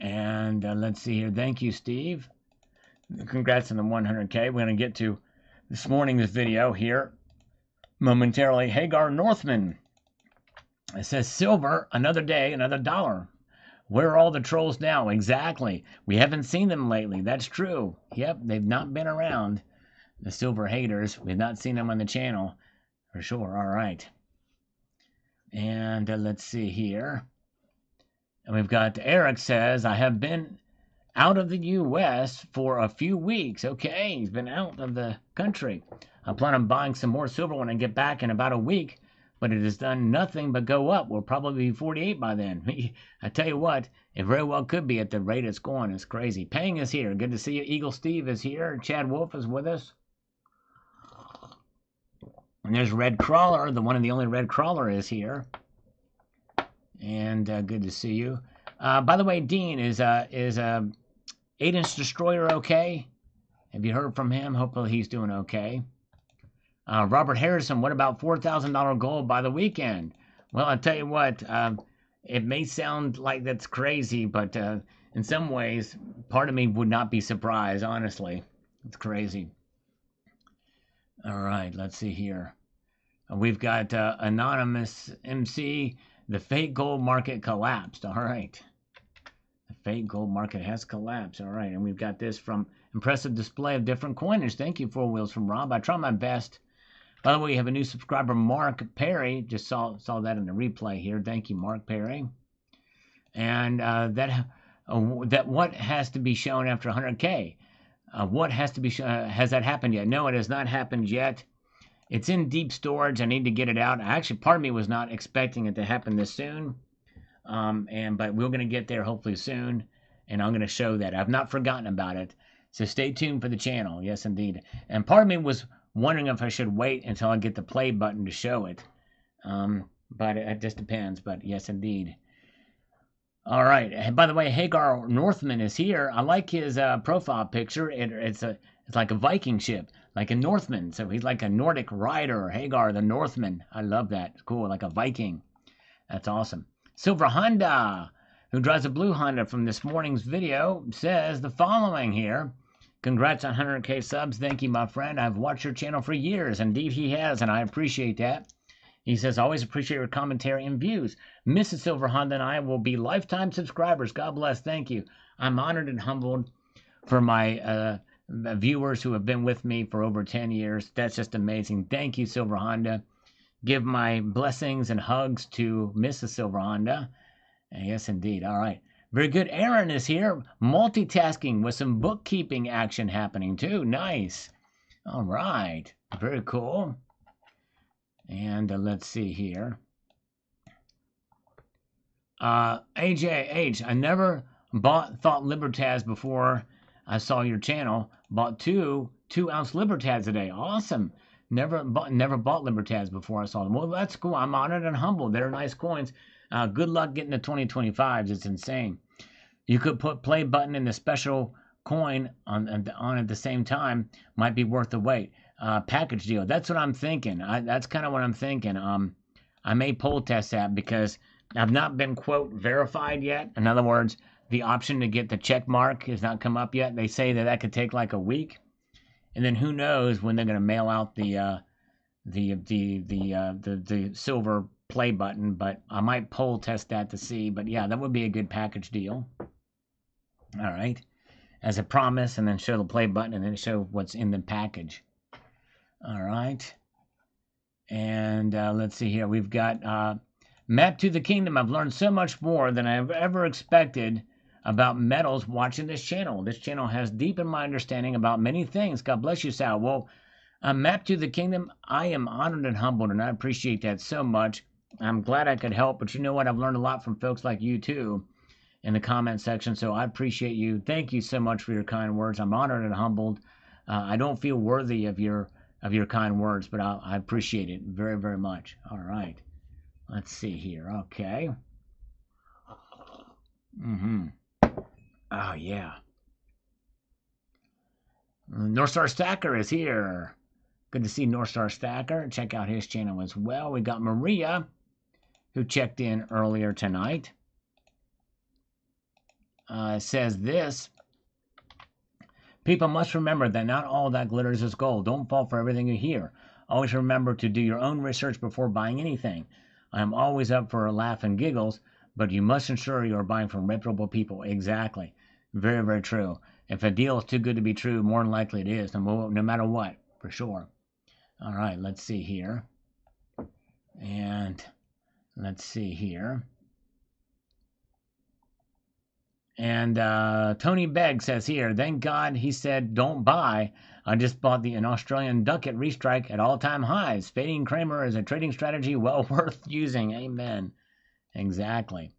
A: And let's see here. Thank you, Steve. Congrats on the 100K. We're going to get to this morning's video here momentarily. Hagar Northman. It says, silver, another day, another dollar. Where are all the trolls now? Exactly. We haven't seen them lately. That's true. Yep, they've not been around. The silver haters. We've not seen them on the channel. For sure. All right. And let's see here. And we've got Eric says, I have been out of the U.S. for a few weeks. Okay, he's been out of the country. I plan on buying some more silver when I get back in about a week. but it has done nothing but go up. We'll probably be 48 by then. I tell you what, it very well could be at the rate it's going. It's crazy. Pang is here. Good to see you. Eagle Steve is here. Chad Wolf is with us. And there's Red Crawler. The one and the only Red Crawler is here. And good to see you. By the way, Dean, is 8-inch Destroyer okay? Have you heard from him? Hopefully he's doing okay. Robert Harrison, what about $4,000 gold by the weekend? Well, I'll tell you what, it may sound like that's crazy, but in some ways, part of me would not be surprised, honestly. It's crazy. All right, let's see here. We've got Anonymous MC, the fake gold market collapsed. All right. The fake gold market has collapsed. All right, and we've got this from impressive display of different coinage. Thank you, Four Wheels from Rob. I try my best. By the way, we have a new subscriber, Mark Perry. Just saw that in the replay here. Thank you, Mark Perry. And that what has to be shown after 100K? What has to be shown? Has that happened yet? No, it has not happened yet. It's in deep storage. I need to get it out. Actually, part of me was not expecting it to happen this soon. But we're going to get there hopefully soon. And I'm going to show that. I've not forgotten about it. So stay tuned for the channel. Yes, indeed. And part of me was wondering if I should wait until I get the play button to show it. But it just depends. But yes, indeed. All right. And by the way, Hagar Northman is here. I like his profile picture. It's like a Viking ship, like a Northman. So he's like a Nordic rider. Hagar the Northman. I love that. It's cool, like a Viking. That's awesome. Silver Honda, who drives a blue Honda from this morning's video, says the following here. Congrats on 100K subs. Thank you, my friend. I've watched your channel for years. Indeed, he has, and I appreciate that. He says, always appreciate your commentary and views. Mrs. Silver Honda and I will be lifetime subscribers. God bless. Thank you. I'm honored and humbled for my viewers who have been with me for over 10 years. That's just amazing. Thank you, Silver Honda. Give my blessings and hugs to Mrs. Silver Honda. Yes, indeed. All right. Very good. Aaron is here. Multitasking with some bookkeeping action happening too. Nice. All right. Very cool. And let's see here. AJH, I never thought Libertads before I saw your channel. Bought two ounce Libertads today. Awesome. Never bought Libertads before I saw them. Well, that's cool. I'm honored and humbled. They're nice coins. Good luck getting the 2025s. It's insane. You could put play button and the special coin on at the same time. Might be worth the wait. Package deal. That's what I'm thinking. That's kind of what I'm thinking. I may poll test that because I've not been, quote, verified yet. In other words, the option to get the check mark has not come up yet. They say that could take like a week. And then who knows when they're going to mail out the silver play button, but I might poll test that to see. But yeah, that would be a good package deal. All right. As a promise, and then show the play button and then show what's in the package. All right. And let's see here. We've got Map to the Kingdom. I've learned so much more than I've ever expected about metals watching this channel. This channel has deepened my understanding about many things. God bless you, Sal. Well, Map to the Kingdom, I am honored and humbled, and I appreciate that so much. I'm glad I could help, but you know what? I've learned a lot from folks like you, too, in the comment section, so I appreciate you. Thank you so much for your kind words. I'm honored and humbled. I don't feel worthy of your kind words, but I appreciate it very, very much. All right. Let's see here. Okay. Oh, yeah. North Star Stacker is here. Good to see North Star Stacker. Check out his channel as well. We got Maria, who checked in earlier tonight. Says this. People must remember that not all that glitters is gold. Don't fall for everything you hear. Always remember to do your own research before buying anything. I am always up for a laugh and giggles, but you must ensure you are buying from reputable people. Exactly. Very, very true. If a deal is too good to be true, more than likely it is, no matter what, for sure. All right, let's see here. And let's see here. And Tony Begg says here, thank God he said don't buy. I just bought an Australian duck at restrike at all-time highs. Fading Kramer is a trading strategy well worth using. Amen. Exactly.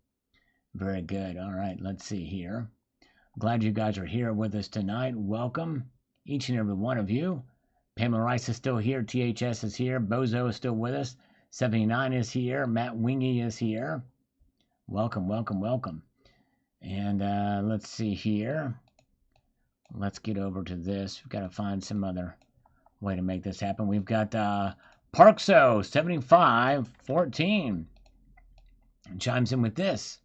A: Very good. All right, let's see here. Glad you guys are here with us tonight. Welcome, each and every one of you. Pamela Rice is still here. THS is here. Bozo is still with us. 79 is here. Matt Wingy is here. Welcome, welcome, welcome. And let's see here. Let's get over to this. We've got to find some other way to make this happen. We've got Parkso 7514 chimes in with this.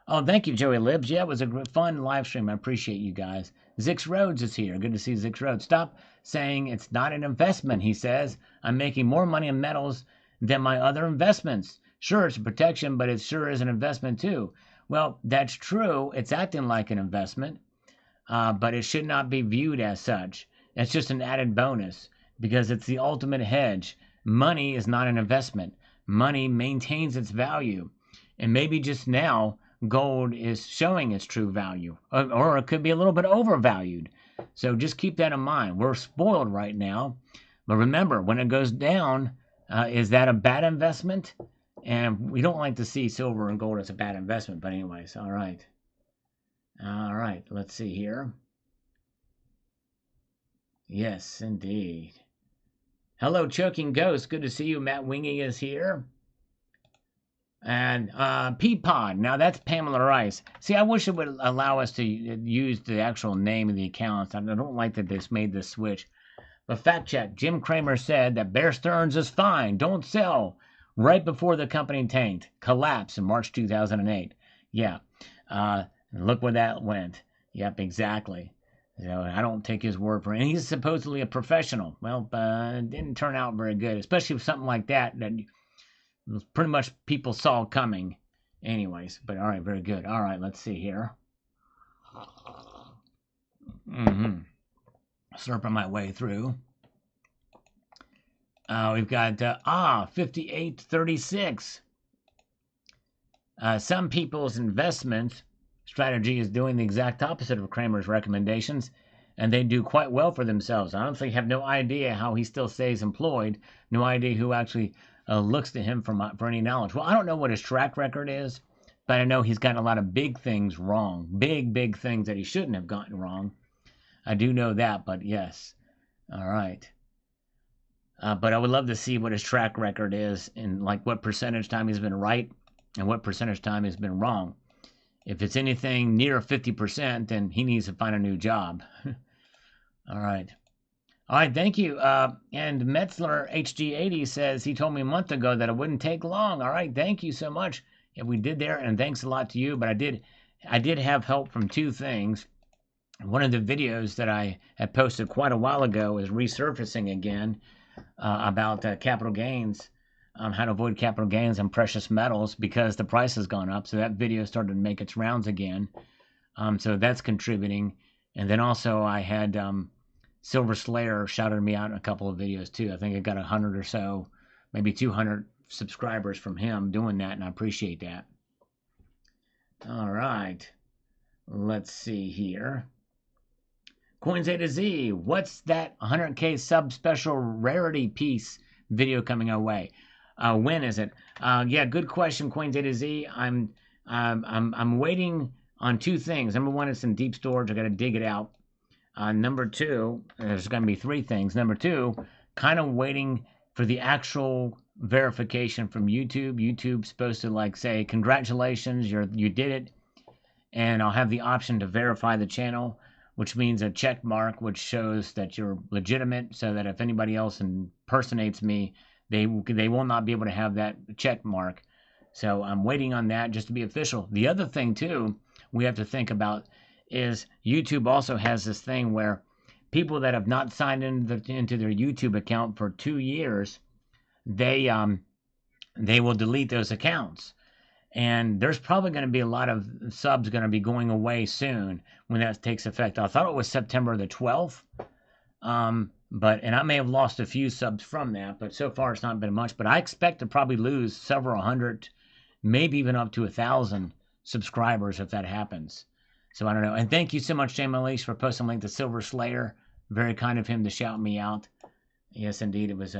A: Oh, thank you, Joey Libs. Yeah, it was a fun live stream. I appreciate you guys. Zix Rhodes is here. Good to see Zix Rhodes. Stop saying it's not an investment, he says. I'm making more money in metals than my other investments. Sure, it's a protection, but it sure is an investment too. Well, that's true. It's acting like an investment, but it should not be viewed as such. It's just an added bonus because it's the ultimate hedge. Money is not an investment. Money maintains its value. And maybe just now, gold is showing its true value, or it could be a little bit overvalued. So just keep that in mind. We're spoiled right now. But remember, when it goes down, is that a bad investment? And we don't like to see silver and gold as a bad investment. But anyways, all right. All right, let's see here. Yes, indeed. Hello, Choking Ghost. Good to see you. Matt Wingy is here. And Peapod. Now, that's Pamela Rice. See, I wish it would allow us to use the actual name of the accounts. I don't like that they made this switch. But fact check. Jim Cramer said that Bear Stearns is fine. Don't sell. Right before the company tanked. Collapsed in March 2008. Yeah. Look where that went. Yep, exactly. So I don't take his word for it. And he's supposedly a professional. Well, it didn't turn out very good, especially with something like that pretty much people saw coming. Anyways, but all right, very good. All right, let's see here. Slurping my way through. We've got 5836. Some people's investment strategy is doing the exact opposite of Kramer's recommendations, and they do quite well for themselves. I honestly have no idea how he still stays employed. No idea who actually looks to him for any knowledge. Well, I don't know what his track record is, but I know he's gotten a lot of big things wrong. Big things that he shouldn't have gotten wrong. I do know that, but yes. All right. But I would love to see what his track record is and like what percentage time he's been right and what percentage time he's been wrong. If it's anything near 50%, then he needs to find a new job. All right. All right, thank you. And Metzler HG80 says he told me a month ago that it wouldn't take long. All right, thank you so much. Yeah, we did there, and thanks a lot to you. But I did have help from two things. One of the videos that I had posted quite a while ago is resurfacing again about capital gains, how to avoid capital gains on precious metals because the price has gone up. So that video started to make its rounds again. So that's contributing. And then also I had Silver Slayer shouted me out in a couple of videos too. I think I got 100 or so, maybe 200 subscribers from him doing that, and I appreciate that. All right. Let's see here. Coins A to Z. What's that 100K sub special rarity piece video coming our way? When is it? Yeah, good question, Coins A to Z. I'm waiting on two things. Number one, it's in deep storage. I got to dig it out. Number two, there's going to be three things. Number two, kind of waiting for the actual verification from YouTube. YouTube's supposed to like say, congratulations, you did it. And I'll have the option to verify the channel, which means a check mark, which shows that you're legitimate so that if anybody else impersonates me, they will not be able to have that check mark. So I'm waiting on that just to be official. The other thing too, we have to think about is YouTube also has this thing where people that have not signed into their YouTube account for 2 years, they will delete those accounts. And there's probably going to be a lot of subs going to be going away soon when that takes effect. I thought it was September the 12th, and I may have lost a few subs from that, but so far it's not been much. But I expect to probably lose several hundred, maybe even up to 1,000 subscribers if that happens. So I don't know. And thank you so much, Jay Malish, for posting a link to Silver Slayer. Very kind of him to shout me out. Yes, indeed, it was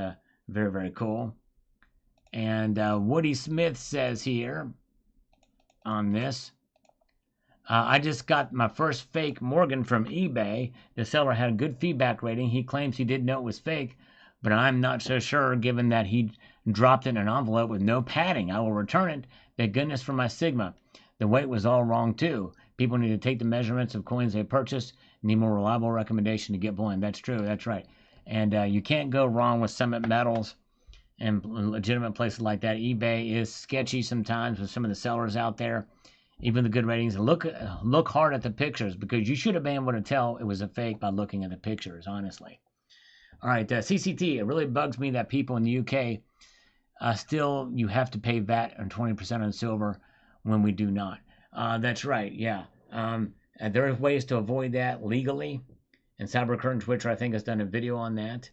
A: very, very cool. And Woody Smith says here on this, I just got my first fake Morgan from eBay. The seller had a good feedback rating. He claims he didn't know it was fake, but I'm not so sure given that he dropped it in an envelope with no padding. I will return it. Thank goodness for my Sigma. The weight was all wrong too. People need to take the measurements of coins they purchase. Need more reliable recommendation to get bullion. That's true. That's right. And you can't go wrong with Summit Metals and legitimate places like that. eBay is sketchy sometimes with some of the sellers out there. Even the good ratings. Look hard at the pictures because you should have been able to tell it was a fake by looking at the pictures, honestly. All right, CCT. It really bugs me that people in the UK still you have to pay VAT and 20% on silver when we do not. That's right, yeah. There are ways to avoid that legally. And Cybercurtain Twitter, I think, has done a video on that.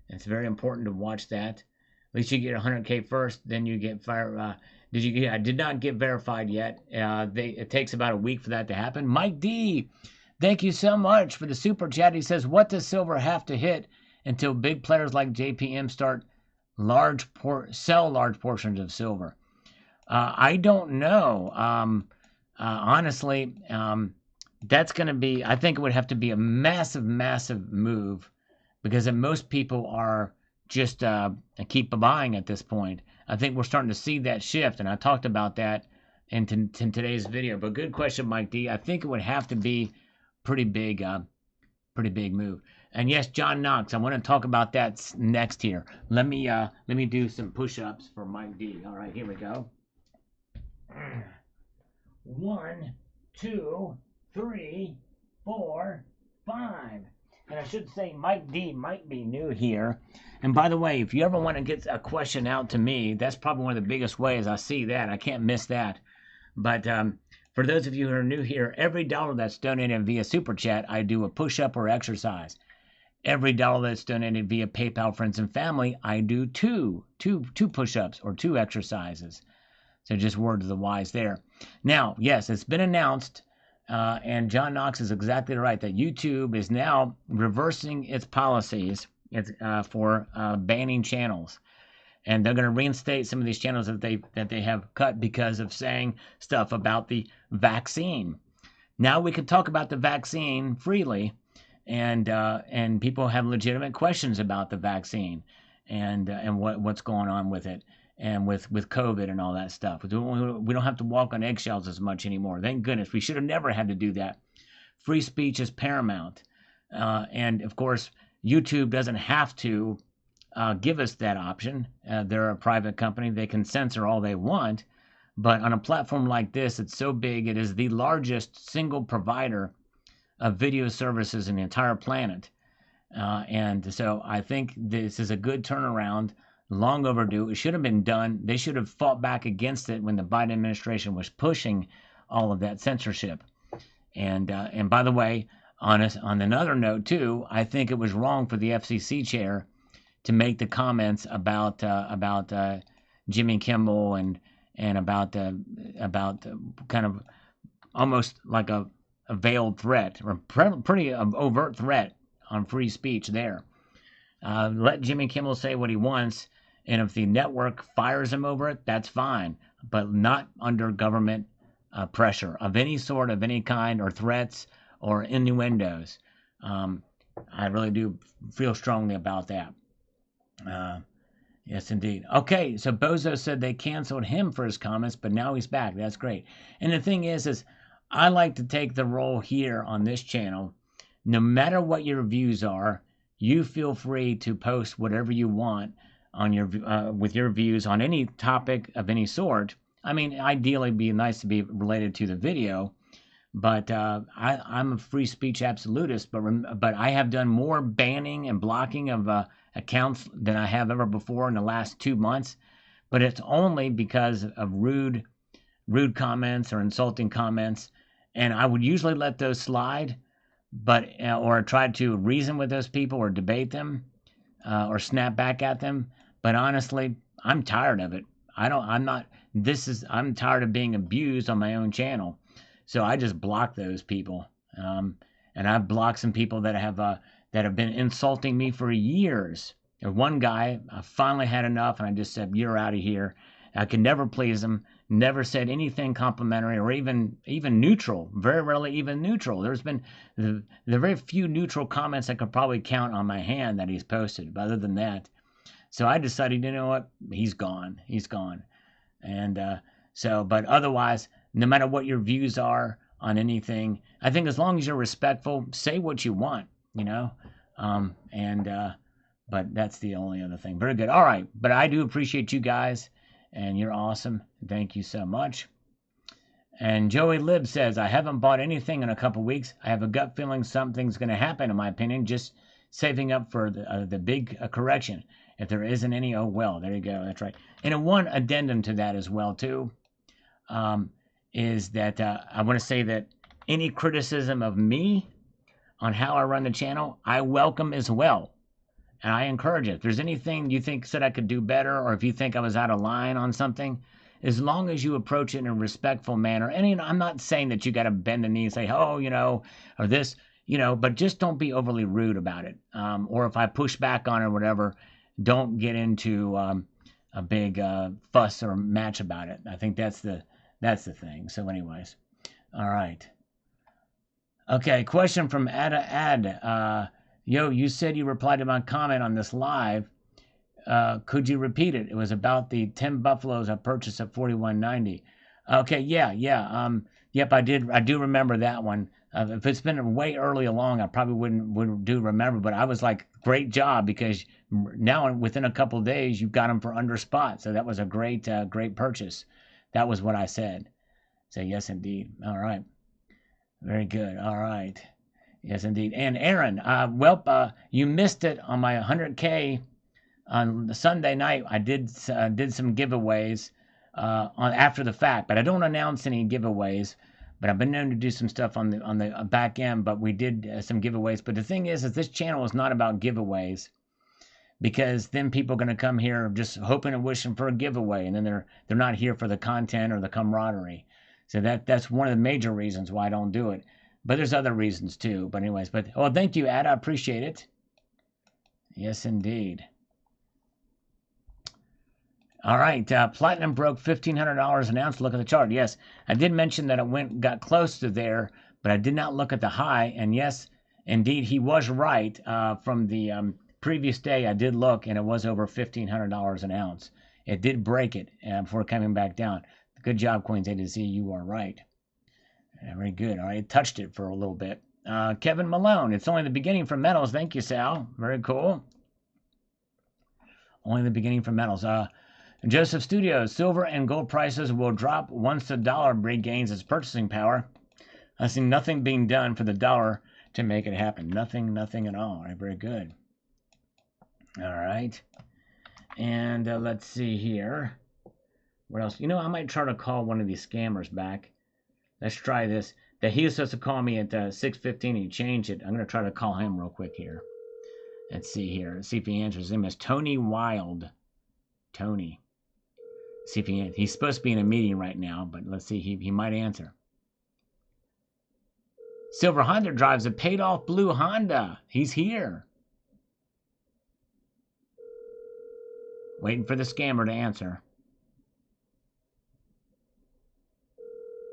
A: It's very important to watch that. At least you get 100K first, then you get fire. I did not get verified yet. It takes about a week for that to happen. Mike D, thank you so much for the super chat. He says, what does silver have to hit until big players like JPM start sell large portions of silver? I don't know. Honestly, that's going to be, I think it would have to be a massive, massive move because most people are just keep buying at this point. I think we're starting to see that shift, and I talked about that in today's video. But good question, Mike D. I think it would have to be pretty big move. And yes, John Knox, I want to talk about that next here. Let me do some push-ups for Mike D. All right, here we go. 1, 2, 3, 4, 5. And I should say Mike D might be new here. And by the way, if you ever want to get a question out to me, that's probably one of the biggest ways I see that. I can't miss that. But for those of you who are new here, every dollar that's donated via Super Chat, I do a push-up or exercise. Every dollar that's donated via PayPal, Friends, and Family, I do two push-ups or 2 exercises. So just word to the wise there. Now, yes, it's been announced, and John Knox is exactly right, that YouTube is now reversing its policies for banning channels. And they're going to reinstate some of these channels that they have cut because of saying stuff about the vaccine. Now we can talk about the vaccine freely, and people have legitimate questions about the vaccine and what's going on with it. And with COVID and all that stuff. We don't have to walk on eggshells as much anymore. Thank goodness. We should have never had to do that. Free speech is paramount. And, of course, YouTube doesn't have to give us that option. They're a private company. They can censor all they want. But on a platform like this, it's so big. It is the largest single provider of video services in the entire planet. And so I think this is a good turnaround. Long overdue. It should have been done. They should have fought back against it when the Biden administration was pushing all of that censorship. And by the way, on another note too, I think it was wrong for the FCC chair to make the comments about Jimmy Kimmel and about kind of almost like a veiled threat or pretty overt threat on free speech there. Let Jimmy Kimmel say what he wants. And if the network fires him over it, that's fine, but not under government pressure of any sort, of any kind, or threats or innuendos. I really do feel strongly about that. Yes, indeed. Okay, so Bozo said they canceled him for his comments, but now he's back. That's great. And the thing is I like to take the role here on this channel. No matter what your views are, you feel free to post whatever you want on your with your views on any topic of any sort. I mean, ideally, it'd be nice to be related to the video, but I'm a free speech absolutist. But I have done more banning and blocking of accounts than I have ever before in the last 2 months. But it's only because of rude comments or insulting comments, and I would usually let those slide, but or try to reason with those people or debate them or snap back at them. But honestly, I'm tired of it. I'm tired of being abused on my own channel. So I just block those people. And I've blocked some people that have been insulting me for years. And one guy, I finally had enough, and I just said, "You're out of here." I could never please him. Never said anything complimentary or even neutral. Very rarely even neutral. There's been the very few neutral comments I could probably count on my hand that he's posted. But other than that, so I decided, you know what? He's gone. He's gone. And but otherwise, no matter what your views are on anything, I think as long as you're respectful, say what you want, you know. But that's the only other thing. Very good. All right. But I do appreciate you guys, and you're awesome. Thank you so much. And Joey Lib says, I haven't bought anything in a couple weeks. I have a gut feeling something's going to happen, in my opinion. Just saving up for the big correction. If there isn't any, oh well. There you go. That's right. And one addendum to that as well, too, is that I want to say that any criticism of me on how I run the channel, I welcome as well. And I encourage it. If there's anything you think said I could do better, or if you think I was out of line on something, as long as you approach it in a respectful manner. And I'm not saying that you got to bend the knee and say, oh, or this, but just don't be overly rude about it. Or if I push back on it or whatever, don't get into a big fuss or match about it. I think that's the thing. So anyways, all right. Okay, question from Ad. Yo, you said you replied to my comment on this live. Could you repeat it? It was about the 10 buffaloes I purchased at $41.90. Okay, yeah. Yep, I did. I do remember that one. If it's been way early along, I probably wouldn't remember. But I was like, great job, because now within a couple of days you got them for under spot. So that was a great purchase. That was what I said. So yes, indeed. All right. Very good. All right. Yes, indeed. And Aaron, you missed it on my 100K on the Sunday night. I did some giveaways after the fact, but I don't announce any giveaways. But I've been known to do some stuff on the back end. But we did some giveaways. But the thing is this channel is not about giveaways, because then people are going to come here just hoping and wishing for a giveaway, and then they're not here for the content or the camaraderie. So that's one of the major reasons why I don't do it. But there's other reasons too. But anyways, thank you, Ad. I appreciate it. Yes, indeed. All right, platinum broke $1,500 an ounce. Look at the chart. Yes, I did mention that it got close to there, but I did not look at the high. And yes, indeed, he was right. From the previous day, I did look, and it was over $1,500 an ounce. It did break it before coming back down. Good job, Queens A to Z. You are right. Very good. All right, it touched it for a little bit. Kevin Malone, it's only the beginning for metals. Thank you, Sal. Very cool. Only the beginning for metals. Joseph Studios, silver and gold prices will drop once the dollar regains its purchasing power. I see nothing being done for the dollar to make it happen. Nothing at all. All right, very good. All right. And let's see here. What else? I might try to call one of these scammers back. Let's try this. That he was supposed to call me at 6:15 and he changed it. I'm going to try to call him real quick here. Let's see here. Let's see if he answers. His name is Tony Wild. Tony. See if he's supposed to be in a meeting right now, but let's see. He might answer. Silver Honda drives a paid-off blue Honda. He's here. Waiting for the scammer to answer.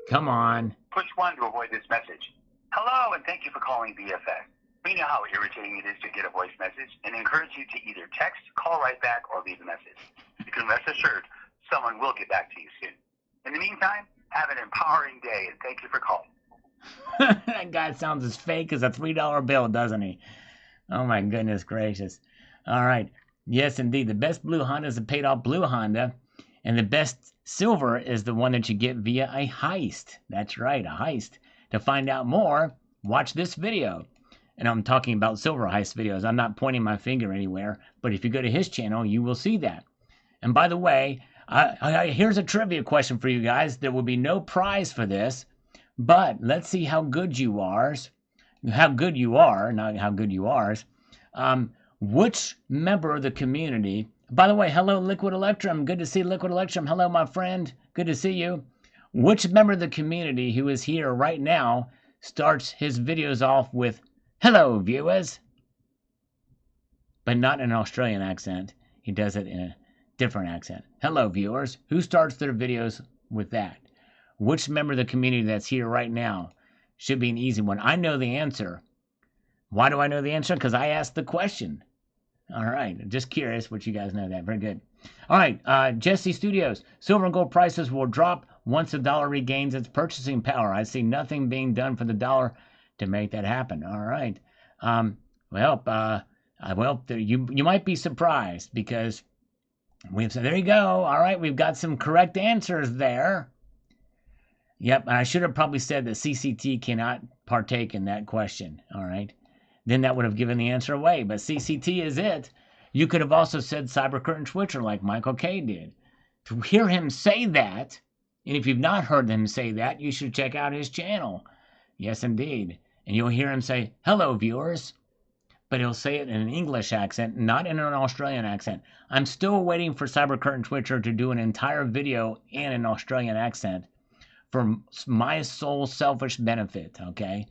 A: Come on.
E: Push 1 to avoid this message. Hello, and thank you for calling BFS. We know how irritating it is to get a voice message and encourage you to either text, call right back, or leave a message. You can rest assured someone will get back to you soon. In the meantime, have an empowering day, and thank you for calling.
A: That guy sounds as fake as a $3 bill, doesn't he? Oh, my goodness gracious. All right. Yes, indeed. The best blue Honda is a paid-off blue Honda. And the best silver is the one that you get via a heist. That's right, a heist. To find out more, watch this video. And I'm talking about silver heist videos. I'm not pointing my finger anywhere. But if you go to his channel, you will see that. And by the way, here's a trivia question for you guys. There will be no prize for this. But let's see how good you are. How good you are, not how good you are. Which member of the community... By the way, hello, Liquid Electrum. Good to see Liquid Electrum. Hello, my friend. Good to see you. Which member of the community who is here right now starts his videos off with, "Hello, viewers," but not in an Australian accent. He does it in a different accent. "Hello, viewers." Who starts their videos with that? Which member of the community that's here right now? Should be an easy one. I know the answer. Why do I know the answer? Because I asked the question. All right. Just curious what you guys know that. Very good. All right. Jesse Studios. Silver and gold prices will drop once the dollar regains its purchasing power. I see nothing being done for the dollar to make that happen. All right. You might be surprised because we've said, there you go. All right. We've got some correct answers there. Yep. And I should have probably said that CCT cannot partake in that question. All right. Then that would have given the answer away. But CCT is it. You could have also said Cybercurtain Twitcher like Michael K did. To hear him say that, and if you've not heard him say that, you should check out his channel. Yes, indeed. And you'll hear him say, "Hello, viewers." But he'll say it in an English accent, not in an Australian accent. I'm still waiting for Cybercurtain Twitcher to do an entire video in an Australian accent for my sole selfish benefit, okay?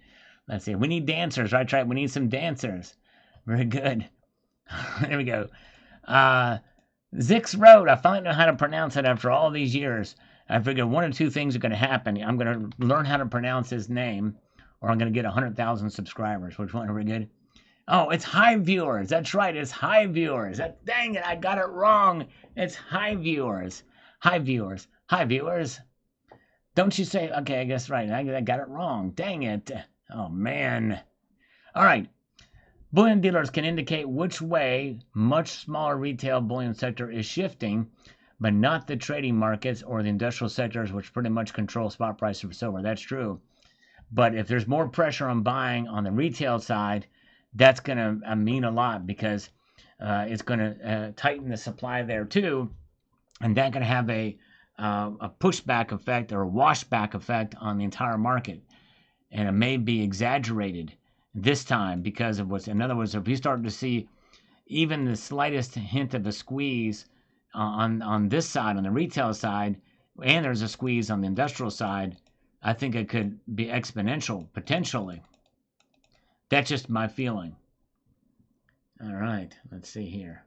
A: Let's see. We need dancers, right? We need some dancers. Very good. There we go. Zix Road. I finally know how to pronounce it after all these years. I figured one of two things are going to happen. I'm going to learn how to pronounce his name, or I'm going to get 100,000 subscribers. Which one are we good? Oh, it's high viewers. That's right. It's high viewers. Dang it. I got it wrong. It's high viewers. High viewers. High viewers. Don't you say, okay, I guess right. I got it wrong. Dang it. Oh, man. All right. Bullion dealers can indicate which way much smaller retail bullion sector is shifting, but not the trading markets or the industrial sectors, which pretty much control spot prices for silver. That's true. But if there's more pressure on buying on the retail side, that's going to mean a lot because it's going to tighten the supply there too. And that's going to have a pushback effect or a washback effect on the entire market. And it may be exaggerated this time because of what's, in other words, if you start to see even the slightest hint of a squeeze on this side, on the retail side, and there's a squeeze on the industrial side, I think it could be exponential, potentially. That's just my feeling. All right, let's see here.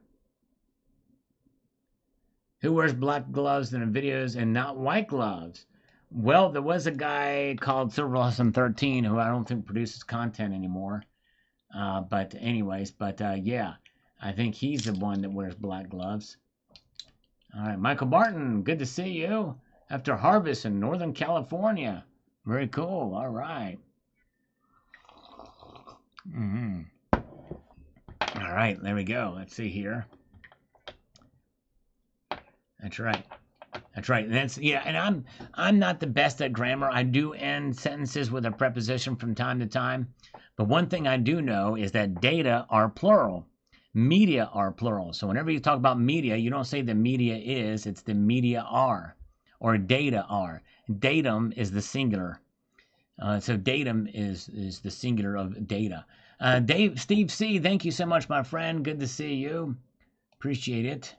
A: Who wears black gloves in the videos and not white gloves? Well, there was a guy called Silver Blossom 13 who I don't think produces content anymore. But yeah, I think he's the one that wears black gloves. All right, Michael Martin, good to see you after harvest in Northern California. Very cool. All right. All right, there we go. Let's see here. That's right. That's right. And I'm not the best at grammar. I do end sentences with a preposition from time to time. But one thing I do know is that data are plural. Media are plural. So whenever you talk about media, you don't say the media is, it's the media are, or data are. Datum is the singular. So datum is the singular of data. Steve C., thank you so much, my friend. Good to see you. Appreciate it.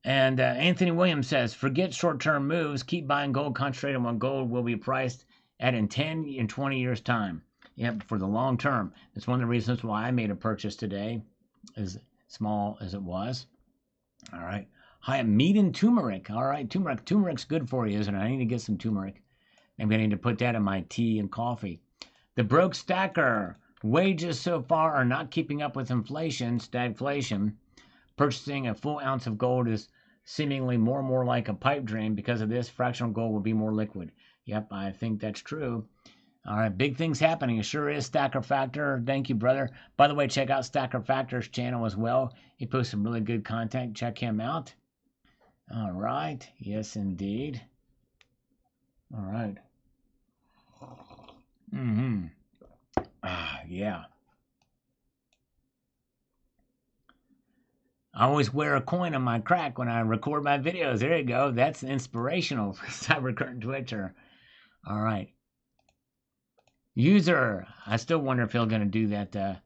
A: And Anthony Williams says, forget short-term moves. Keep buying gold. Concentrate on what gold will be priced at in 10 and 20 years' time. Yep, for the long term. That's one of the reasons why I made a purchase today, as small as it was. All right. Hi, meat and turmeric. All right, turmeric. Turmeric's good for you, isn't it? I need to get some turmeric. Maybe I need to put that in my tea and coffee. The broke stacker. Wages so far are not keeping up with inflation, stagflation. Purchasing a full ounce of gold is seemingly more and more like a pipe dream. Because of this, fractional gold will be more liquid. Yep, I think that's true. All right, big things happening. It sure is. Stacker Factor. Thank you, brother. By the way, check out Stacker Factor's channel as well. He posts some really good content. Check him out. All right. Yes, indeed. All right. Yeah. I always wear a coin on my crack when I record my videos. There you go. That's inspirational for Cybercurtain Twitcher. All right. User. I still wonder if he'll going to do that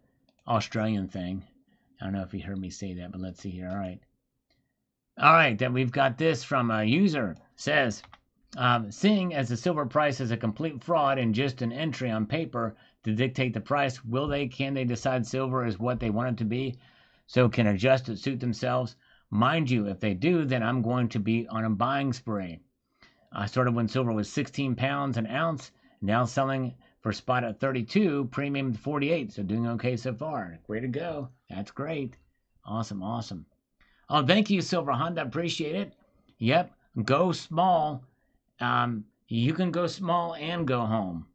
A: Australian thing. I don't know if he heard me say that, but let's see here. All right. All right. Then we've got this from a user. Says, Seeing as the silver price is a complete fraud and just an entry on paper to dictate the price, can they decide silver is what they want it to be, so can adjust to suit themselves? Mind you, if they do, then I'm going to be on a buying spree. I started when silver was 16 pounds an ounce, now selling for spot at 32, premium 48, so doing okay so far. Way to go. That's great. Awesome, awesome. Oh, thank you, Silver Honda. Appreciate it. Yep, go small. You can go small and go home.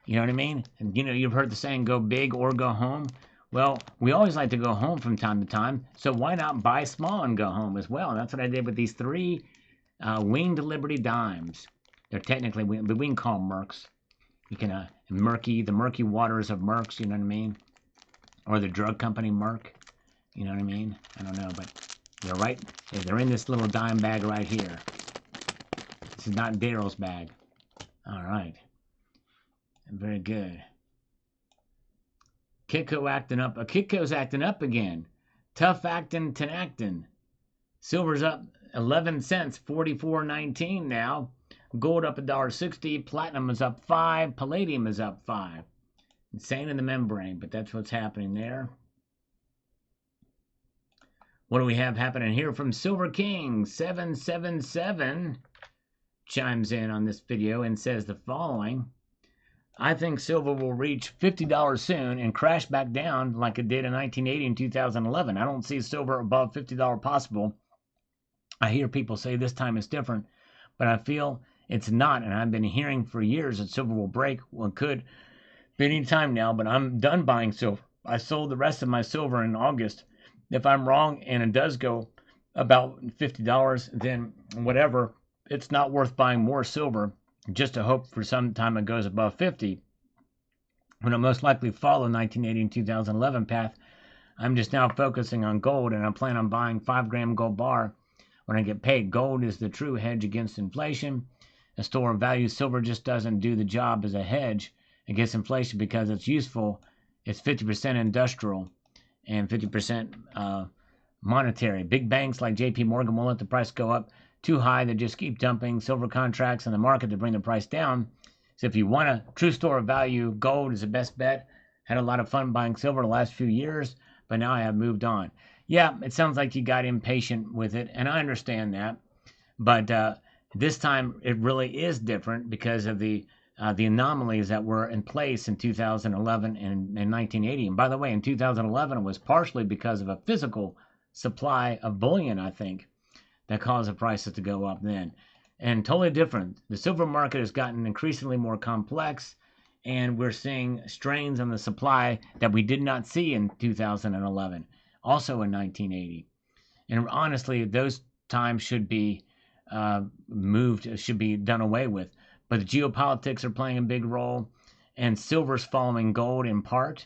A: You know what I mean? And you've heard the saying, go big or go home. Well, we always like to go home from time to time, so why not buy small and go home as well? And that's what I did with these 3 Winged Liberty dimes. They're technically, we can call them Mercs. You can, the murky waters of Mercs, you know what I mean? Or the drug company Merc, you know what I mean? I don't know, but they're in this little dime bag right here. This is not Daryl's bag. All right. Very good. Kitco's acting up again. Tough acting, tenactin. Silver's up 11 cents, 44.19 now. Gold up $1.60. Platinum is up 5. Palladium is up 5. Insane in the membrane, but that's what's happening there. What do we have happening here from Silver King? 777 chimes in on this video and says the following. I think silver will reach $50 soon and crash back down like it did in 1980 and 2011. I don't see silver above $50 possible. I hear people say this time is different, but I feel it's not, and I've been hearing for years that silver will break. Well, it could be any time now, but I'm done buying silver. I sold the rest of my silver in August. If I'm wrong and it does go about $50, then whatever, it's not worth buying more silver just to hope for some time it goes above 50. When it most likely follow 1980 and 2011 path, I'm just now focusing on gold, and I plan on buying 5-gram gold bar when I get paid. Gold is the true hedge against inflation. A store of value, silver just doesn't do the job as a hedge against inflation because it's useful. It's 50% industrial and 50% monetary. Big banks like JP Morgan won't let the price go up too high. They just keep dumping silver contracts in the market to bring the price down. So if you want a true store of value, gold is the best bet. Had a lot of fun buying silver the last few years, but now I have moved on. Yeah, it sounds like you got impatient with it, and I understand that. But this time it really is different because of the anomalies that were in place in 2011 and 1980. And by the way, in 2011, it was partially because of a physical supply of bullion, I think, that caused the prices to go up then. And totally different. The silver market has gotten increasingly more complex, and we're seeing strains on the supply that we did not see in 2011, also in 1980. And honestly, those times should be should be done away with. But the geopolitics are playing a big role, and silver's following gold in part.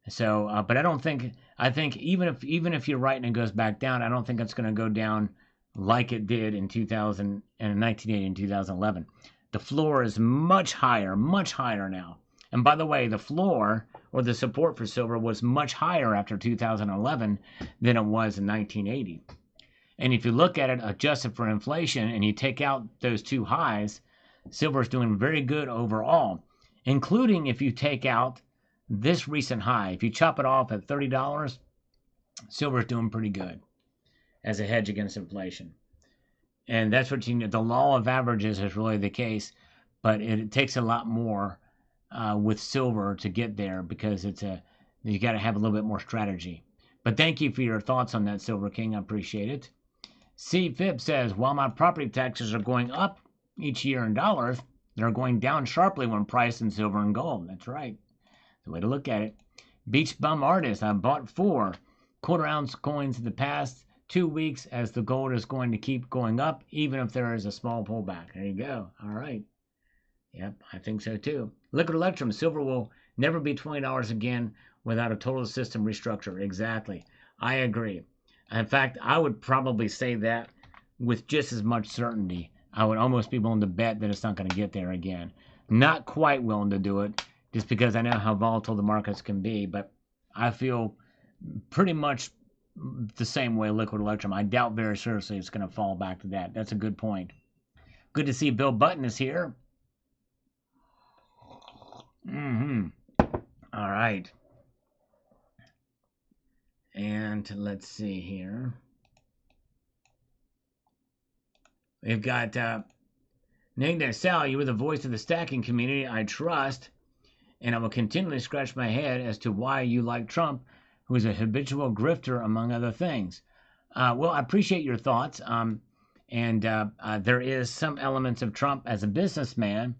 A: So, but I think even if you're right and it goes back down, I don't think it's going to go down like it did in 1980 and 2011. The floor is much higher now. And by the way, the floor or the support for silver was much higher after 2011 than it was in 1980. And if you look at it adjusted for inflation and you take out those two highs, silver is doing very good overall, including if you take out this recent high. If you chop it off at $30, silver is doing pretty good as a hedge against inflation. And that's what you need. The law of averages is really the case, but it takes a lot more with silver to get there because you got to have a little bit more strategy. But thank you for your thoughts on that, Silver King. I appreciate it. C. Phipp says, while my property taxes are going up each year in dollars, they're going down sharply when priced in silver and gold. That's right. The way to look at it. Beach Bum Artist, I bought 4 quarter-ounce coins in the past 2 weeks as the gold is going to keep going up, even if there is a small pullback. There you go. All right. Yep, I think so too. Liquid Electrum, silver will never be $20 again without a total system restructure. Exactly. I agree. In fact, I would probably say that with just as much certainty. I would almost be willing to bet that it's not going to get there again. Not quite willing to do it, just because I know how volatile the markets can be, but I feel pretty much the same way Liquid Electrum. I doubt very seriously it's going to fall back to that. That's a good point. Good to see Bill Button is here. All right. And let's see here. We've got Nate there, Sal, you were the voice of the stacking community I trust, and I will continually scratch my head as to why you like Trump, who is a habitual grifter, among other things. Well, I appreciate your thoughts. And there is some elements of Trump as a businessman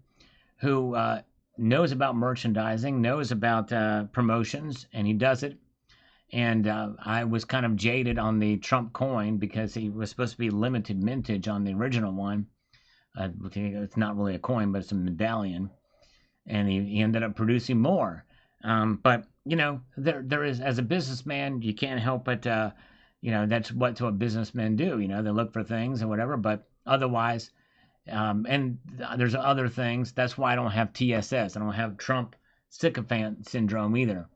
A: who knows about merchandising, knows about promotions, and he does it. And I was kind of jaded on the Trump coin because he was supposed to be limited mintage on the original one. It's not really a coin, but it's a medallion. And he ended up producing more. But, you know, there is, as a businessman, you can't help but, you know, that's what businessmen do. You know, they look for things and whatever. But otherwise, and there's other things. That's why I don't have TSS. I don't have Trump sycophant syndrome either.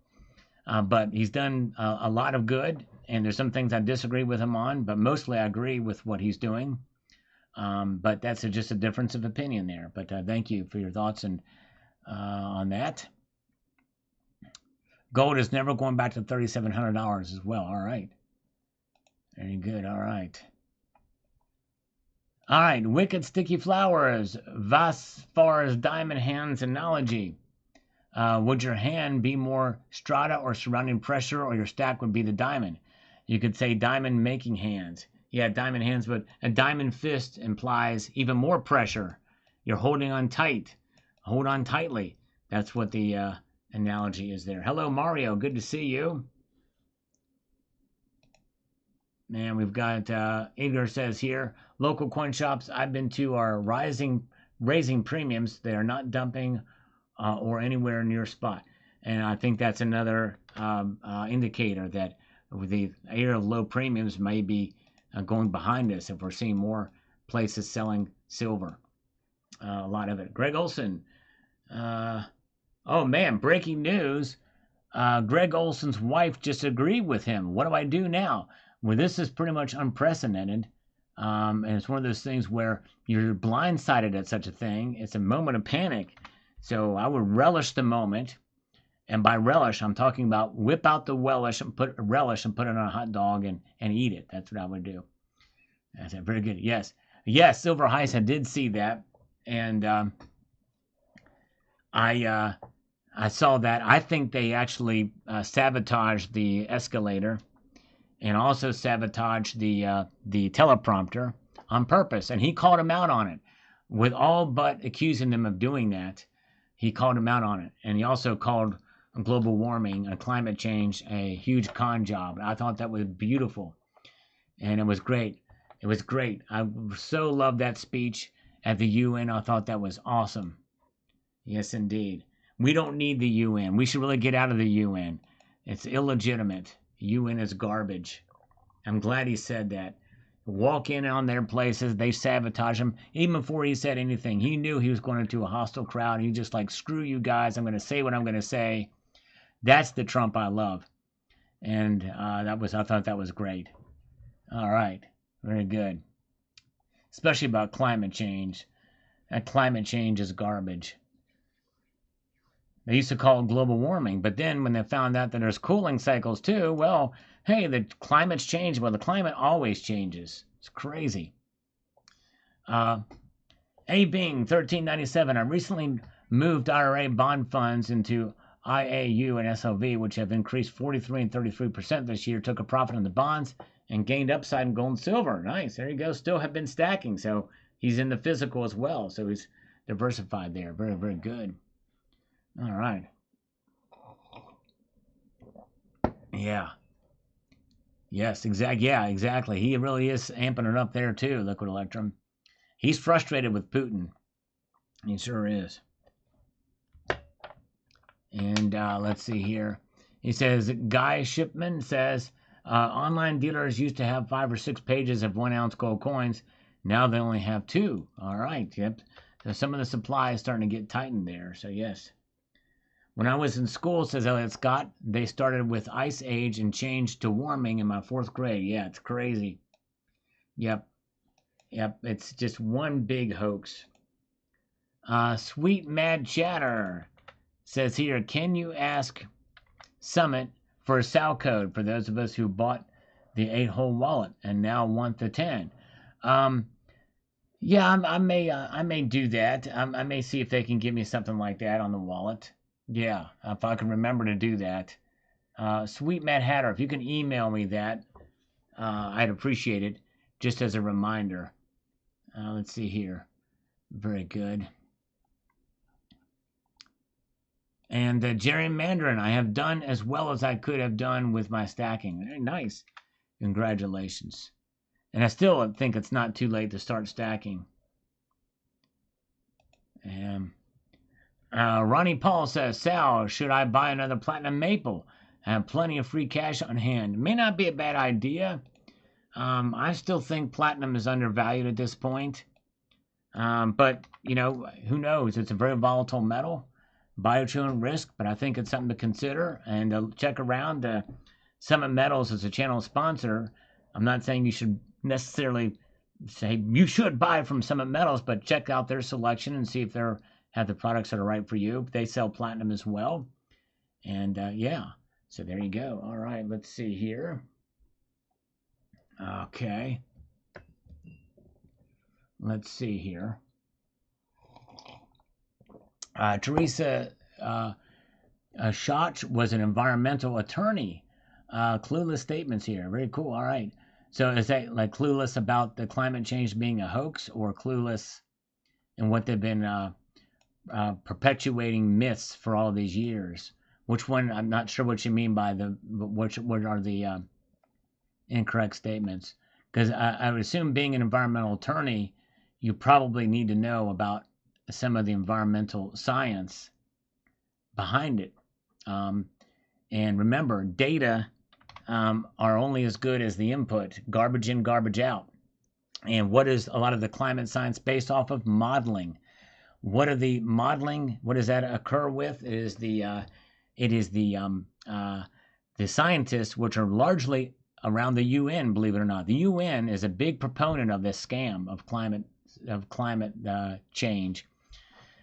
A: But he's done a lot of good, and there's some things I disagree with him on, but mostly I agree with what he's doing. But that's just a difference of opinion there. But thank you for your thoughts and on that. Gold is never going back to $3,700 as well. All right. Very good. All right. All right. Wicked Sticky Flowers. Vas far as diamond hands analogy. Would your hand be more strata or surrounding pressure, or your stack would be the diamond? You could say diamond making hands. Yeah, diamond hands, but a diamond fist implies even more pressure. You're holding on tight. Hold on tightly. That's what the analogy is there. Hello, Mario. Good to see you. And we've got Edgar says here, local coin shops I've been to are raising premiums. They are not dumping or anywhere near spot. And I think that's another indicator that the era of low premiums may be going behind us if we're seeing more places selling silver. A lot of it. Greg Olson. Oh, man, breaking news. Greg Olson's wife just agreed with him. What do I do now? Well, this is pretty much unprecedented. And it's one of those things where you're blindsided at such a thing. It's a moment of panic. So I would relish the moment. And by relish, I'm talking about whip out the relish and put it on a hot dog and eat it. That's what I would do. That's very good. Yes. Yes, Silver Heist, I did see that. And I saw that. I think they actually sabotaged the escalator and also sabotaged the teleprompter on purpose. And he called him out on it. With all but accusing them of doing that, he called him out on it. And he also called global warming and climate change a huge con job. I thought that was beautiful. And it was great. It was great. I so loved that speech at the UN. I thought that was awesome. Yes, indeed. We don't need the UN. We should really get out of the UN. It's illegitimate. UN is garbage. I'm glad he said that. Walk in on their places, they sabotage him. Even before he said anything, he knew he was going into a hostile crowd. He just like, screw you guys. I'm going to say what I'm going to say. That's the Trump I love. And I thought that was great. All right. Very good. Especially about climate change. That climate change is garbage. They used to call it global warming, but then when they found out that there's cooling cycles too, well, hey, the climate's changed. Well, the climate always changes. It's crazy. A Bing 1397. I recently moved IRA bond funds into IAU and SLV, which have increased 43 and 33% this year. Took a profit on the bonds and gained upside in gold and silver. Nice. There you go. Still have been stacking. So he's in the physical as well. So he's diversified there. Very, very good. All right. Yeah. Yes, exactly. Yeah, exactly. He really is amping it up there too, Liquid Electrum. He's frustrated with Putin. He sure is. And let's see here. He says, Guy Shipman says, online dealers used to have 5 or 6 pages of 1 ounce gold coins. Now they only have 2. All right. Yep. So some of the supply is starting to get tightened there. So yes. When I was in school, says Elliot Scott, they started with Ice Age and changed to warming in my 4th grade. Yeah, it's crazy. Yep. Yep, it's just one big hoax. Sweet Mad Chatter says here, can you ask Summit for a SAL code for those of us who bought the 8-hole wallet and now want the 10? Yeah, I may do that. I may see if they can give me something like that on the wallet. Yeah, if I can remember to do that. Sweet Mad Hatter, if you can email me that, I'd appreciate it, just as a reminder. Let's see here. Very good. And Jerry Mandarin, I have done as well as I could have done with my stacking. Very nice. Congratulations. And I still think it's not too late to start stacking. Ronnie Paul says, Sal, should I buy another platinum maple? I have plenty of free cash on hand. May not be a bad idea. I still think platinum is undervalued at this point. But, you know, who knows? It's a very volatile metal. Buy at your own risk, but I think it's something to consider. And check around. Summit Metals is a channel sponsor. I'm not saying you should necessarily say you should buy from Summit Metals, but check out their selection and see if they have the products that are right for you. They sell platinum as well. And yeah, so there you go. All right, let's see here. Okay. Let's see here. Teresa Schotch was an environmental attorney. Clueless statements here. Very cool. All right. So is that like clueless about the climate change being a hoax, or clueless in what they've been perpetuating myths for all these years? Which one? I'm not sure what you mean by what are the incorrect statements? Because I would assume, being an environmental attorney, you probably need to know about some of the environmental science behind it. And remember, data are only as good as the input. Garbage in, garbage out. And what is a lot of the climate science based off of? Modeling. What are the modeling? What does that occur with? It is the scientists, which are largely around the UN. Believe it or not, the UN is a big proponent of this scam of climate change.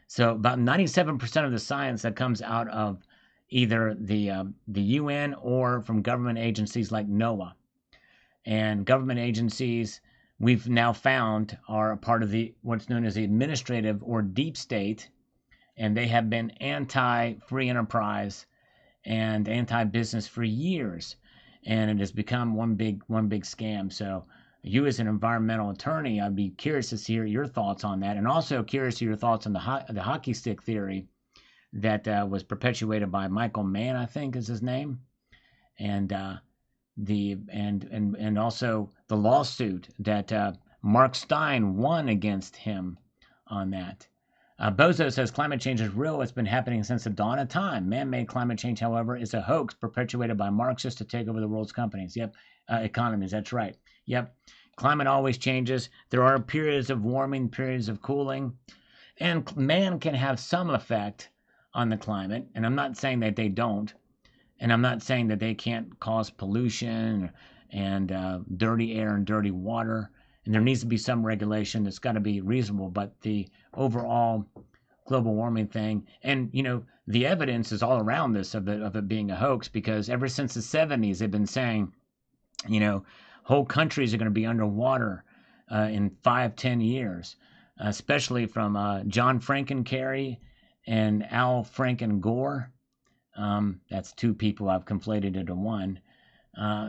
A: So about 97% of the science that comes out of either the UN or from government agencies like NOAA. And government agencies, we've now found, are a part of what's known as the administrative or deep state, and they have been anti-free enterprise and anti-business for years, and it has become one big scam. So you, as an environmental attorney, I'd be curious to hear your thoughts on that, and also curious to hear your thoughts on the hockey stick theory that was perpetuated by Michael Mann, I think is his name, and also the lawsuit that Mark Stein won against him on that. Bozo says climate change is real. It's been happening since the dawn of time. Man-made climate change, however, is a hoax perpetuated by Marxists to take over the world's companies. Yep, economies. That's right. Yep, climate always changes. There are periods of warming, periods of cooling, and man can have some effect on the climate. And I'm not saying that they don't, and I'm not saying that they can't cause pollution and dirty air and dirty water. And there needs to be some regulation that's got to be reasonable. But the overall global warming thing, and you know, the evidence is all around this of it being a hoax, because ever since the 70s they've been saying, you know, whole countries are going to be underwater in 5-10 years, especially from John Franken-Carey and Al Franken-Gore. That's two people I've conflated into one.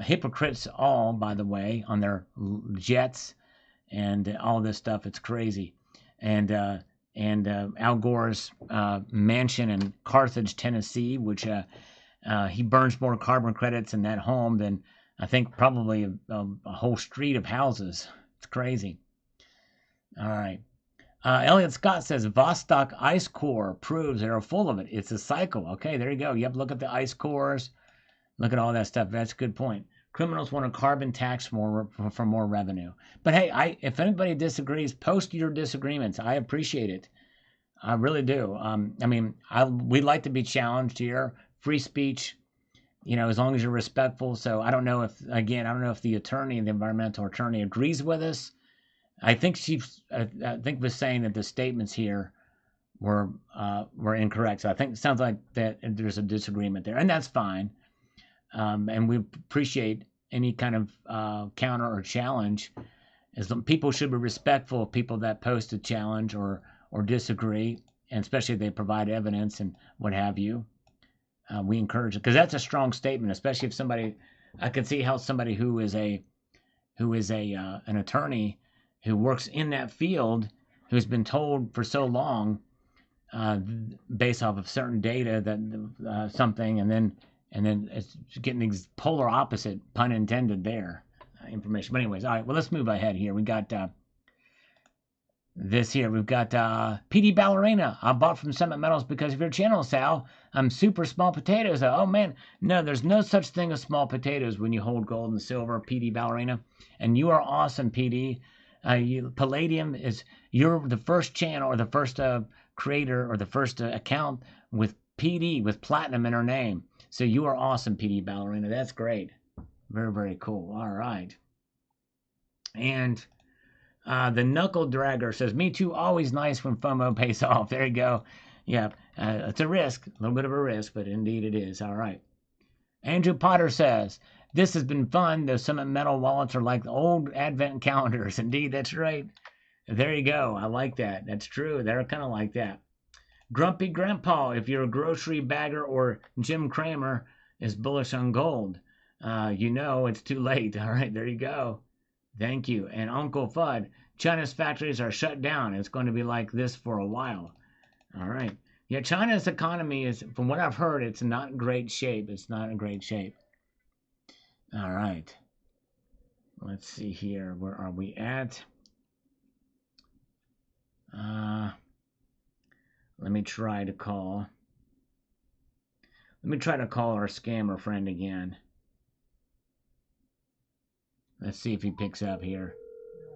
A: Hypocrites all, by the way, on their jets and all this stuff. It's crazy. And Al Gore's mansion in Carthage, Tennessee, which he burns more carbon credits in that home than I think probably a whole street of houses. It's crazy. All right. Elliot Scott says Vostok ice core proves they're full of it. It's a cycle. Okay, there you go. Yep, look at the ice cores. Look at all that stuff. That's a good point. Criminals want a carbon tax for more revenue. But hey, if anybody disagrees, post your disagreements. I appreciate it. I really do. I mean, we like to be challenged here. Free speech, you know, as long as you're respectful. So I don't know if the attorney, the environmental attorney, agrees with us. I think I think was saying that the statements here were incorrect. So I think it sounds like that there's a disagreement there, and that's fine. And we appreciate any kind of counter or challenge. As people should be respectful of people that post a challenge or disagree, and especially if they provide evidence and what have you. We encourage it because that's a strong statement, especially if somebody. I could see how somebody who is an attorney who works in that field, who's been told for so long, based off of certain data that something, and then it's getting these polar opposite, pun intended, there information. But anyways, all right. Well, let's move ahead here. We got this here. We've got PD Ballerina. I bought from Summit Metals because of your channel, Sal. I'm super small potatoes. Oh man, no, there's no such thing as small potatoes when you hold gold and silver, PD Ballerina. And you are awesome, PD. Palladium is, you're the first channel or the first creator or the first account with PD, with platinum in her name. So you are awesome, PD Ballerina. That's great. Very, very cool. All right. And the Knuckle Dragger says, me too, always nice when FOMO pays off. There you go. Yeah, it's a risk, a little bit of a risk, but indeed it is. All right. Andrew Potter says, this has been fun. Those Summit Metal wallets are like the old Advent calendars. Indeed, that's right. There you go. I like that. That's true. They're kind of like that. Grumpy Grandpa, if you're a grocery bagger or Jim Cramer is bullish on gold, you know it's too late. All right, there you go. Thank you. And Uncle Fudd, China's factories are shut down. It's going to be like this for a while. All right. Yeah, China's economy is, from what I've heard, it's not in great shape. It's not in great shape. All right. Let's see here. Where are we at? Let me try to call our scammer friend again. Let's see if he picks up here,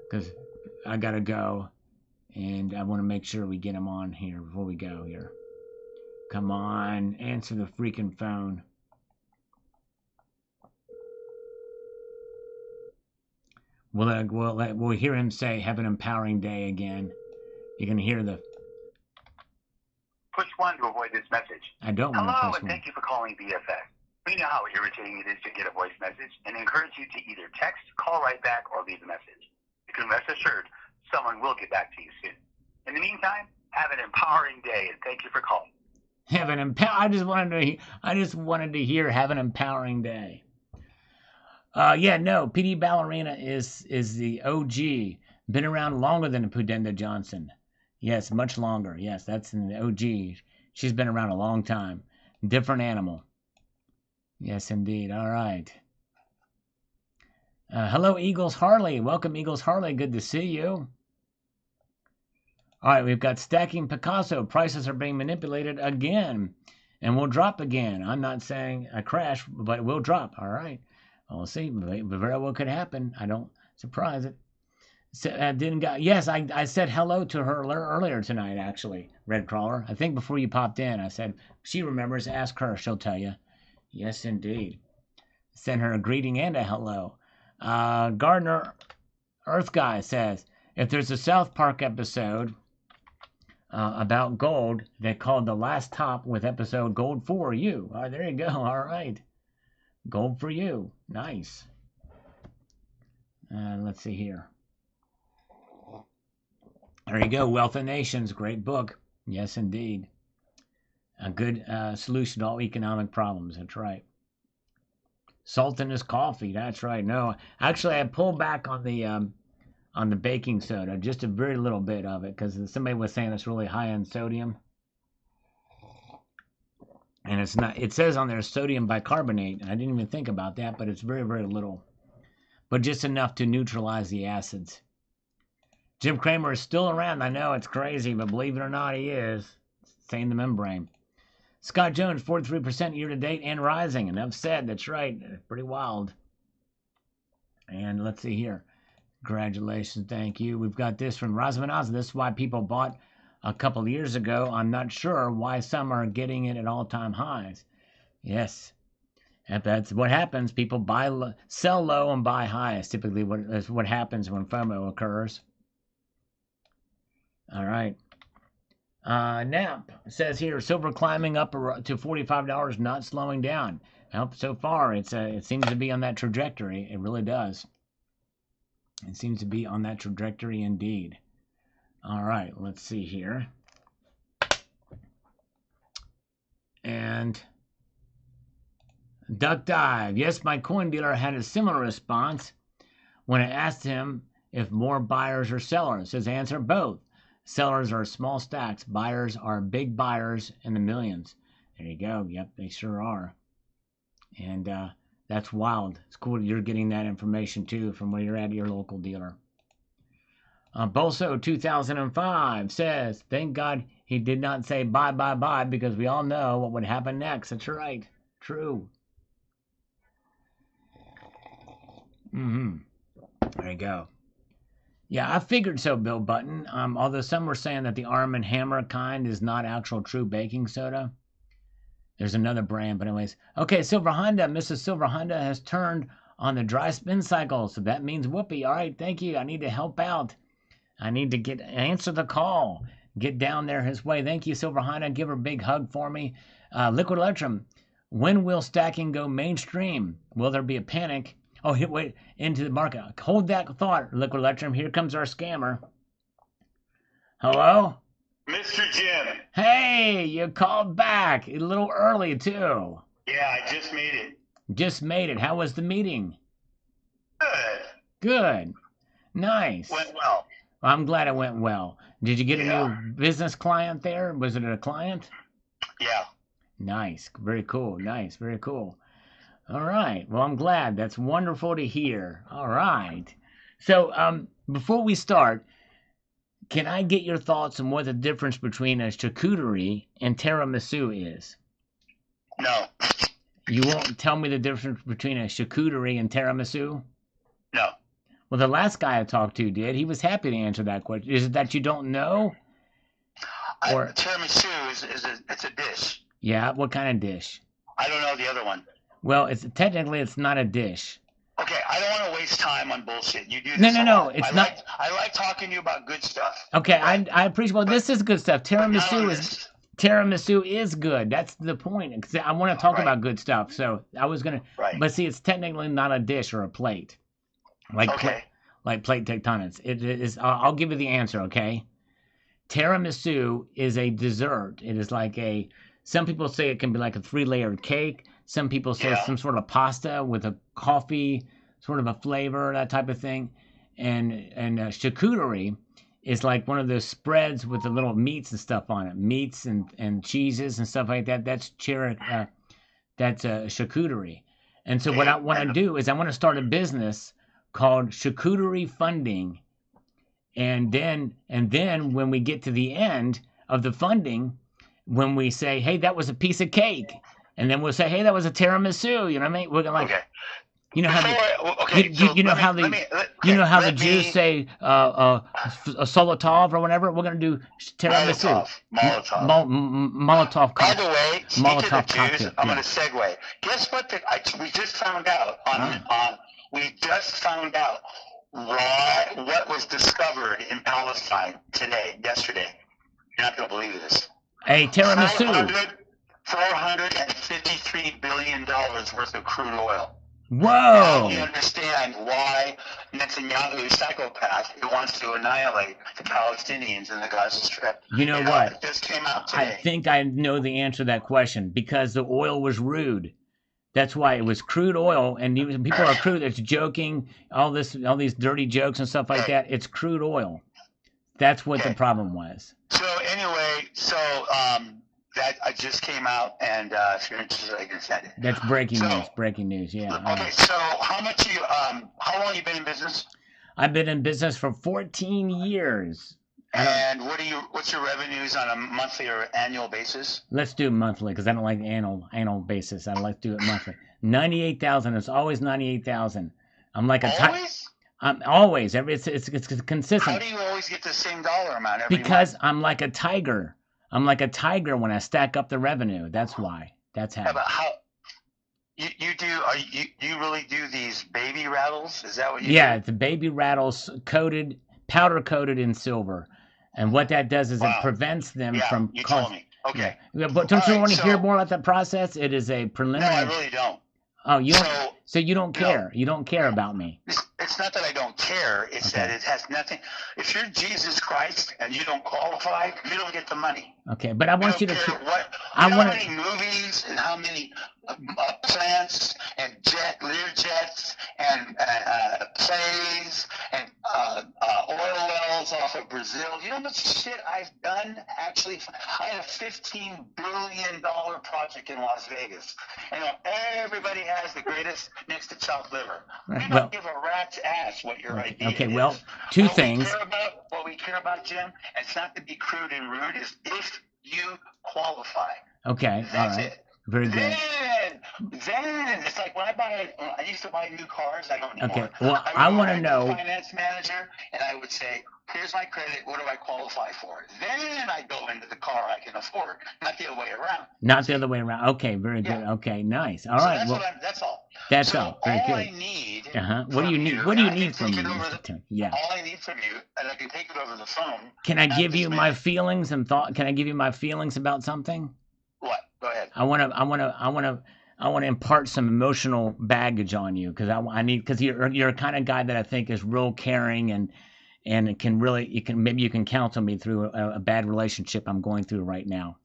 A: because I gotta go, and I want to make sure we get him on here before we go here. Come on, answer the freaking phone. We'll hear him say, have an empowering day again. You're going to hear the...
E: Push 1 to avoid this message.
A: I don't want to
E: Hello,
A: push
E: and
A: 1.
E: thank you for calling BFX. We know how irritating it is to get a voice message and encourage you to either text, call right back, or leave a message. You can rest assured someone will get back to you soon. In the meantime, have an empowering day, and thank you for calling.
A: I just wanted to hear have an empowering day. Yeah, no, PD Ballerina is the OG. Been around longer than Pudenda Johnson. Yes, much longer. Yes, that's an OG. She's been around a long time. Different animal. Yes, indeed. All right. Hello, Eagles Harley. Welcome, Eagles Harley. Good to see you. All right, we've got Stacking Picasso. Prices are being manipulated again, and will drop again. I'm not saying a crash, but it will drop. All right. We'll see. Very well could happen. I don't surprise it. Yes, I said hello to her earlier tonight, actually, Red Crawler. I think before you popped in, I said, she remembers, ask her, she'll tell you. Yes, indeed. Send her a greeting and a hello. Gardner Earth Guy says, if there's a South Park episode about gold, they called the last top with episode Gold for You. There you go. All right. Gold for you. Nice. Let's see here. There you go. Wealth of Nations. Great book. Yes, indeed. A good solution to all economic problems. That's right. Salt in his coffee. That's right. No, actually, I pulled back on the baking soda, just a very little bit of it, because somebody was saying it's really high in sodium, and it's not. It says on there sodium bicarbonate, and I didn't even think about that, but it's very, very little, but just enough to neutralize the acids. Jim Cramer is still around. I know it's crazy, but believe it or not, he is. Same the membrane. Scott Jones, 43% year-to-date and rising. Enough said. That's right. Pretty wild. And let's see here. Congratulations. Thank you. We've got this from Razmanaz. This is why people bought a couple years ago. I'm not sure why some are getting it at all-time highs. Yes. And that's what happens. People sell low and buy high. Is typically what happens when FOMO occurs. All right. Nap says here, silver climbing up to $45, not slowing down. Well, so far, it seems to be on that trajectory. It really does. It seems to be on that trajectory indeed. All right, let's see here. And Duck Dive. Yes, my coin dealer had a similar response when I asked him if more buyers or sellers. His answer, both. Sellers are small stacks. Buyers are big buyers in the millions. There you go. Yep, they sure are. And that's wild. It's cool you're getting that information too from where you're at your local dealer. Bolso 2005 says, thank God he did not say bye, bye, bye, because we all know what would happen next. That's right. True. There you go. Yeah, I figured so, Bill Button. Although some were saying that the Arm & Hammer kind is not actual true baking soda. There's another brand, but anyways. Okay, Silver Honda. Mrs. Silver Honda has turned on the dry spin cycle, so that means whoopee. All right, thank you. I need to help out. I need to answer the call. Get down there his way. Thank you, Silver Honda. Give her a big hug for me. Liquid Electrum. When will stacking go mainstream? Will there be a panic? Oh, wait, into the market. Hold that thought, Liquid Electrum. Here comes our scammer. Hello?
E: Mr. Jim.
A: Hey, you called back. A little early, too.
E: Yeah, I just made it.
A: Just made it. How was the meeting?
E: Good.
A: Good. Nice.
E: Went well.
A: I'm glad it went well. Did you get a new business client there? Was it a client?
E: Yeah.
A: Nice. Very cool. Nice. Very cool. All right. Well, I'm glad. That's wonderful to hear. All right. So, before we start, can I get your thoughts on what the difference between a charcuterie and tiramisu is?
E: No.
A: You won't tell me the difference between a charcuterie and tiramisu?
E: No.
A: Well, the last guy I talked to did. He was happy to answer that question. Is it that you don't know? Or
E: tiramisu it's a dish.
A: Yeah, what kind of dish?
E: I don't know the other one.
A: Well, technically it's not a dish.
E: Okay, I don't want to waste time on bullshit. You do this.
A: No, it's not.
E: I like talking to you about good stuff.
A: Okay, right? I appreciate. Well, this is good stuff. Tiramisu is good. That's the point. Because I want to talk about good stuff. So I was gonna.
E: Right.
A: But see, it's technically not a dish or a plate. Like plate tectonics. It is. I'll give you the answer. Okay. Tiramisu is a dessert. It is like a. Some people say it can be like a 3-layered cake. Some people say some sort of pasta with a coffee sort of a flavor, that type of thing. And charcuterie is like one of those spreads with the little meats and stuff on it, meats and cheeses and stuff like that. That's charcuterie. And so what I want to do is I want to start a business called Charcuterie Funding. And then when we get to the end of the funding, when we say, hey, that was a piece of cake. And then we'll say, hey, that was a tiramisu. You know what I mean? We're gonna you know how the Jews say a Solotov or whatever. We're gonna do tiramisu. Molotov.
E: By the way,
A: Molotov
E: to the Jews,
A: cocktail.
E: I'm gonna segue. Guess what? We just found out what was discovered in Palestine yesterday. You're not gonna believe this.
A: Hey, tiramisu.
E: $453 billion worth of crude oil.
A: Whoa!
E: Now you understand why Netanyahu, psychopath, who wants to annihilate the Palestinians in the Gaza Strip.
A: You know what?
E: It just came out today.
A: I think I know the answer to that question because the oil was rude. That's why it was crude oil, and people are crude. It's joking, all these dirty jokes and stuff like that. It's crude oil. That's what the problem was.
E: So anyway, that I just came out, and if you're interested, I can send it.
A: That's breaking news. Breaking news. Yeah.
E: Okay. So how long you been in business?
A: I've been in business for 14 years.
E: And what's your revenues on a monthly or annual basis?
A: Let's do it monthly because I don't like annual basis. I like to do it monthly. 98,000. It's always 98,000. I'm like
E: always.
A: I'm always it's consistent.
E: How do you always get the same dollar amount every
A: because
E: month?
A: I'm like a tiger. I'm like a tiger when I stack up the revenue. That's why. That's how.
E: Yeah, but how you do? You really do these baby rattles? Is that what you do?
A: Yeah, the baby rattles powder coated in silver. And what that does is it
E: Wow.
A: prevents them
E: Yeah,
A: from
E: you
A: causing.
E: told me. Okay.
A: Yeah, but don't
E: All
A: you
E: right,
A: want to hear
E: so-
A: more about that process? It is a
E: No,
A: preliminary.
E: I really don't.
A: Oh, you don't.
E: So-
A: So you don't
E: No.
A: care. You don't care about me.
E: It's not that I don't care. It's
A: Okay.
E: that it has nothing. If you're Jesus Christ and you don't qualify, you don't get the money.
A: Okay, but I want you to.
E: care what.
A: I
E: You know
A: want
E: how
A: to.
E: many movies and how many plants and Lear jets and plays and oil wells off of Brazil. You know how much shit I've done? Actually, I had a $15 billion project in Las Vegas. And everybody has the greatest next to chopped liver. We don't
A: Well-
E: give a rat's ass what your idea
A: Okay,
E: is.
A: well, two
E: What
A: things.
E: What we care about, Jim, and it's not to be crude and rude, is if you qualify.
A: Okay, all
E: That's
A: right.
E: it.
A: Very good.
E: Then it's like when I used to buy new cars. I don't anymore.
A: Okay, well,
E: would
A: I
E: go
A: want to
E: back
A: know.
E: the finance manager, and I would say, "Here's my credit. What do I qualify for?" Then I go into the car I can afford, not the other way around.
A: Not the other way around. Okay, very good.
E: Yeah.
A: Okay, nice. All
E: So
A: right.
E: that's
A: Well,
E: that's all.
A: that's
E: so
A: all. Very
E: all
A: good.
E: I need.
A: What do you
E: from
A: need? What do you
E: and I can
A: need from
E: take
A: me,
E: it over
A: Mr. Tim? Yeah.
E: All I need from you, and I can take it over the phone.
A: Can I
E: not
A: give
E: this
A: you my
E: minute.
A: feelings and thought? Can I give you my feelings about something?
E: What? Go ahead.
A: I want to impart some emotional baggage on you because you're a kind of guy that I think is real caring and it can really maybe you can counsel me through a bad relationship I'm going through right now.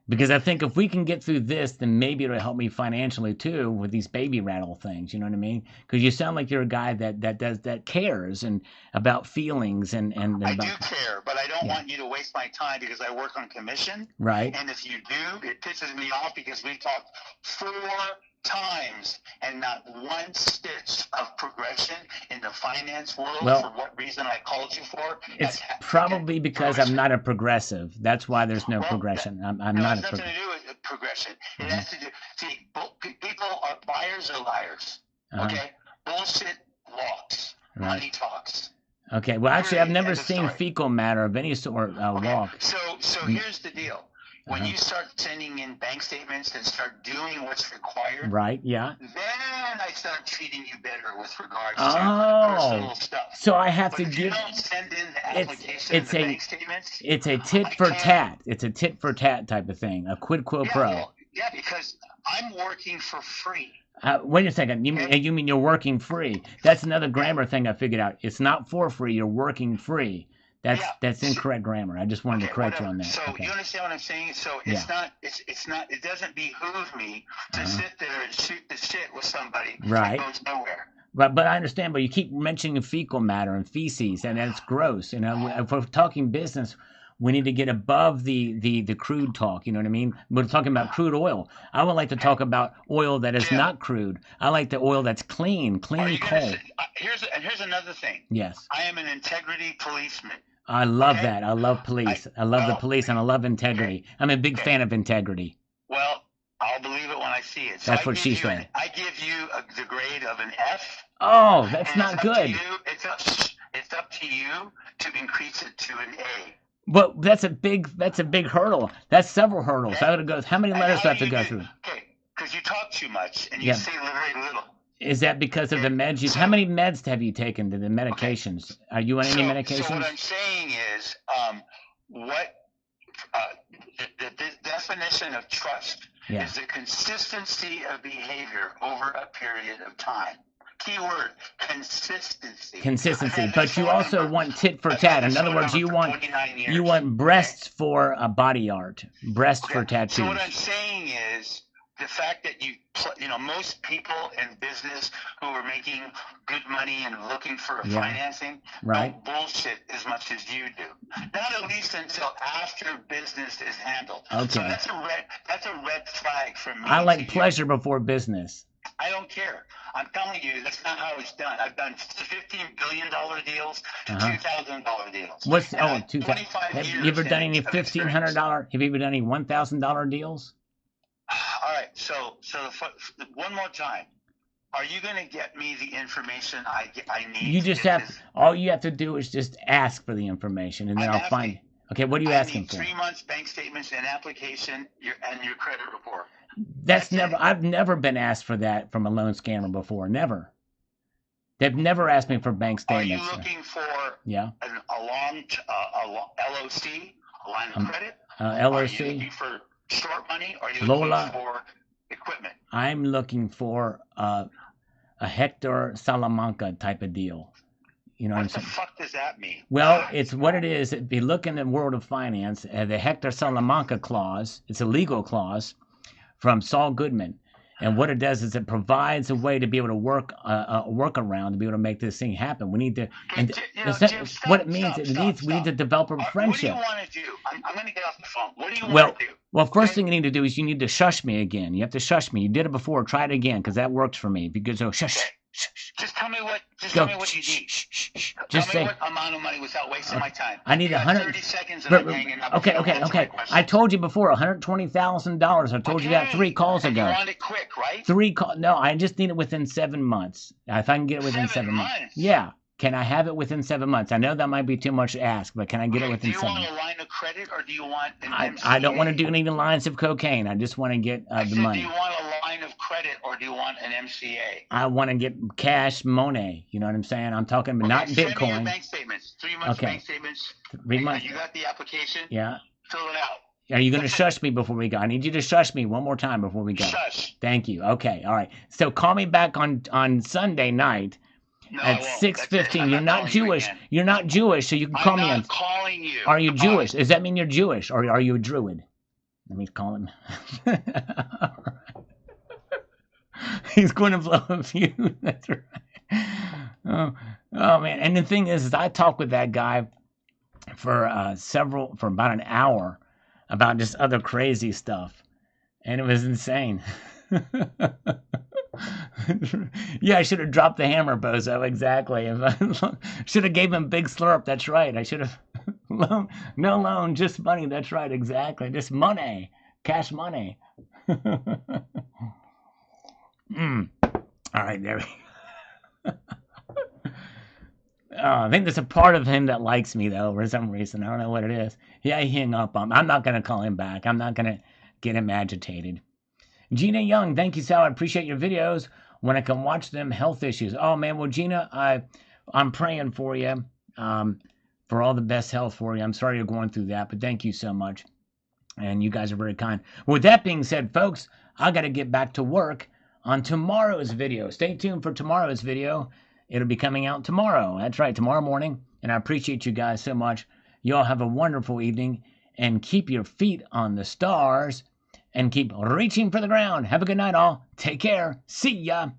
A: Because I think if we can get through this, then maybe it'll help me financially too with these baby rattle things. You know what I mean? Because you sound like you're a guy that cares and about feelings and
E: I
A: about,
E: do care, but I don't
A: Yeah.
E: want you to waste my time because I work on commission.
A: right.
E: And if you do, it pisses me off because we've talked 4 times and not one stitch of progression in the finance world.
A: Well,
E: for what reason I called you for?
A: It's
E: That's
A: probably because I'm not a progressive. That's why there's no
E: Well,
A: progression. I'm
E: no,
A: not
E: it
A: a
E: has nothing
A: progressive.
E: to do with progression. It
A: Mhm.
E: has to do. See, people are buyers or liars.
A: Uh-huh.
E: Okay, bullshit walks.
A: Right.
E: Money talks.
A: Okay. Well, actually, I've
E: Period.
A: never
E: End of
A: seen
E: story.
A: fecal matter of any sort
E: Okay.
A: walk.
E: So
A: Mm.
E: here's the deal. When
A: Uh-huh.
E: you start sending in bank statements and start doing what's required,
A: Right. Yeah.
E: then I start treating you better with regards
A: Oh.
E: to personal stuff.
A: So I have
E: But
A: to
E: if you
A: give.
E: don't send in the
A: It's-
E: application
A: it's
E: and the
A: a-
E: bank statements,
A: It's a tit
E: I
A: for
E: can't-
A: tat. It's a tit for tat type of thing. A quid pro
E: yeah,
A: pro.
E: well, yeah, because I'm working for free.
A: Wait a second. You mean you're working free? That's another grammar thing I figured out. It's not for free. You're working free. That's
E: Yeah.
A: that's incorrect grammar. I just wanted to correct you on that.
E: So
A: Okay.
E: you understand what I'm saying? So it's not. It's not. It doesn't behoove me to sit there and shoot the shit with somebody
A: Right.
E: that goes nowhere.
A: But I understand. But you keep mentioning fecal matter and feces, and that's gross. You know, if we're talking business, we need to get above the crude talk. You know what I mean? We're talking about crude oil. I would like to talk about oil that is
E: Yeah.
A: not crude. I like the oil that's clean
E: Are you
A: coal.
E: gonna say, here's another thing.
A: Yes.
E: I am an integrity policeman.
A: I love
E: Okay.
A: that. I love police. I love the
E: well,
A: police, and I love integrity. I'm a big
E: Okay.
A: fan of integrity.
E: Well, I'll believe it when I see it. So
A: That's
E: I
A: what
E: give
A: she
E: you
A: said.
E: I give you the grade of an F.
A: Oh, that's
E: and
A: not
E: it's up
A: good.
E: to you, it's up to you to increase it to an A.
A: But that's a big hurdle. That's several hurdles. I gotta go. How many
E: And
A: letters do I
E: how
A: have to
E: you
A: go
E: do-
A: through?
E: Okay, because you talk too much and you
A: Yeah.
E: say very little.
A: Is that because of the meds? How many meds have you taken? The medications? Are you on any
E: So what
A: medications?
E: I'm saying is, the definition of trust
A: Yeah.
E: is the consistency of behavior over a period of time. Keyword, consistency.
A: Consistency,
E: I've had
A: but
E: this
A: you
E: phone
A: also
E: number-
A: want tit for
E: I've had
A: tat. In
E: this
A: other
E: phone
A: words,
E: number
A: you
E: for
A: want
E: 29 years.
A: you want breasts for body art, breasts for
E: Okay.
A: tattoos.
E: So what I'm saying is the fact that most people in business who are making good money and looking for
A: Yeah.
E: financing
A: Right.
E: don't bullshit as much as you do. Not at least until after business is handled. So
A: Okay.
E: that's a red flag for me.
A: I
E: to
A: like
E: you.
A: pleasure before business.
E: I don't care. I'm telling you, that's not how it's done. I've done $15 billion deals to
A: Uh-huh.
E: $2,000 deals.
A: What's
E: And I have
A: 2,000?
E: 25
A: Have
E: years
A: you ever
E: in
A: done any
E: of experience.
A: $1,500? Have you ever done any $1,000 deals?
E: All right, so one more time. Are you going to get me the information I need?
A: You just
E: to get
A: have
E: this?
A: all you have to do is just ask for the information, and then
E: I'm
A: I'll find.
E: asking.
A: Okay, what are you
E: I
A: asking
E: need
A: for?
E: 3 months bank statements and application and your credit report.
A: That's
E: That's
A: never.
E: it.
A: I've never been asked for that from a loan scammer before. Never. They've never asked me for bank
E: Are you
A: statements.
E: looking for
A: Yeah.
E: a LOC, a line of credit? Are you
A: LOC.
E: looking for short money? Or are you
A: Lola.
E: looking for equipment?
A: I'm looking for a Hector Salamanca type of deal. You know what I'm
E: What the
A: saying?
E: fuck does that mean?
A: Well, it's what it is. If you look in the world of finance, the Hector Salamanca clause, it's a legal clause from Saul Goodman. And what it does is it provides a way to be able to work a workaround to be able to make this thing happen. We need to, and
E: Jim,
A: what it means, we need to develop a friendship.
E: What do you want to do? I'm going to get off the phone. What do you want to do?
A: Well, first thing you need to do is you need to shush me again. You have to shush me. You did it before. Try it again, because that works for me. If you go, so shush.
E: Just tell me what.
A: Go.
E: Tell me what you need.
A: Just
E: tell me
A: say.
E: what amount of money without wasting my time.
A: I need
E: 30 seconds and I'm hanging up.
A: Okay. I told you before, $120,000. I told you that 3 calls ago.
E: You want it quick, right?
A: 3 calls. No, I just need it within 7 months. If I can get it within 7 months. Yeah. Can I have it within 7 months? I know that might be too much to ask, but can I get it within 7 months?
E: Do you want a line of credit or do you want an MCA?
A: I don't want to do any lines of cocaine. I just want to get the money.
E: Do you want a line of credit or do you want an MCA?
A: I want to get cash money. You know what I'm saying? I'm talking about not
E: Send me
A: Bitcoin.
E: your bank statements. 3 months bank statements.
A: 3 months.
E: You got the application?
A: Yeah.
E: Fill it out.
A: Are you going to shush me before we go? I need you to shush me one more time before we go.
E: Shush.
A: Thank you. Okay. All right. So call me back on Sunday night.
E: No,
A: at 6:15. You're not Jewish. You're not Jewish, so you can call me on.
E: I'm not calling you.
A: Are you Jewish? Does that mean you're Jewish, or are you a Druid? Let me call him. He's going to blow a fuse. That's right. Oh man. And the thing is I talked with that guy for about an hour about just other crazy stuff, and it was insane. Yeah, I should have dropped the hammer, bozo. Exactly. Should have gave him big slurp. That's right. I should have no loan, just money. That's right. Exactly. Just money, cash money. All right, there we go. I think there's a part of him that likes me though, for some reason. I don't know what it is. Yeah, he hung up on me. I'm not gonna call him back. I'm not gonna get him agitated. Gina Young, thank you, Sal. I appreciate your videos. When I can watch them, health issues. Oh man, well Gina, I'm praying for you, for all the best health for you. I'm sorry you're going through that, but thank you so much. And you guys are very kind. With that being said, folks, I got to get back to work on tomorrow's video. Stay tuned for tomorrow's video. It'll be coming out tomorrow. That's right, tomorrow morning. And I appreciate you guys so much. You all have a wonderful evening, and keep your feet on the stars. And keep reaching for the ground. Have a good night, all. Take care. See ya.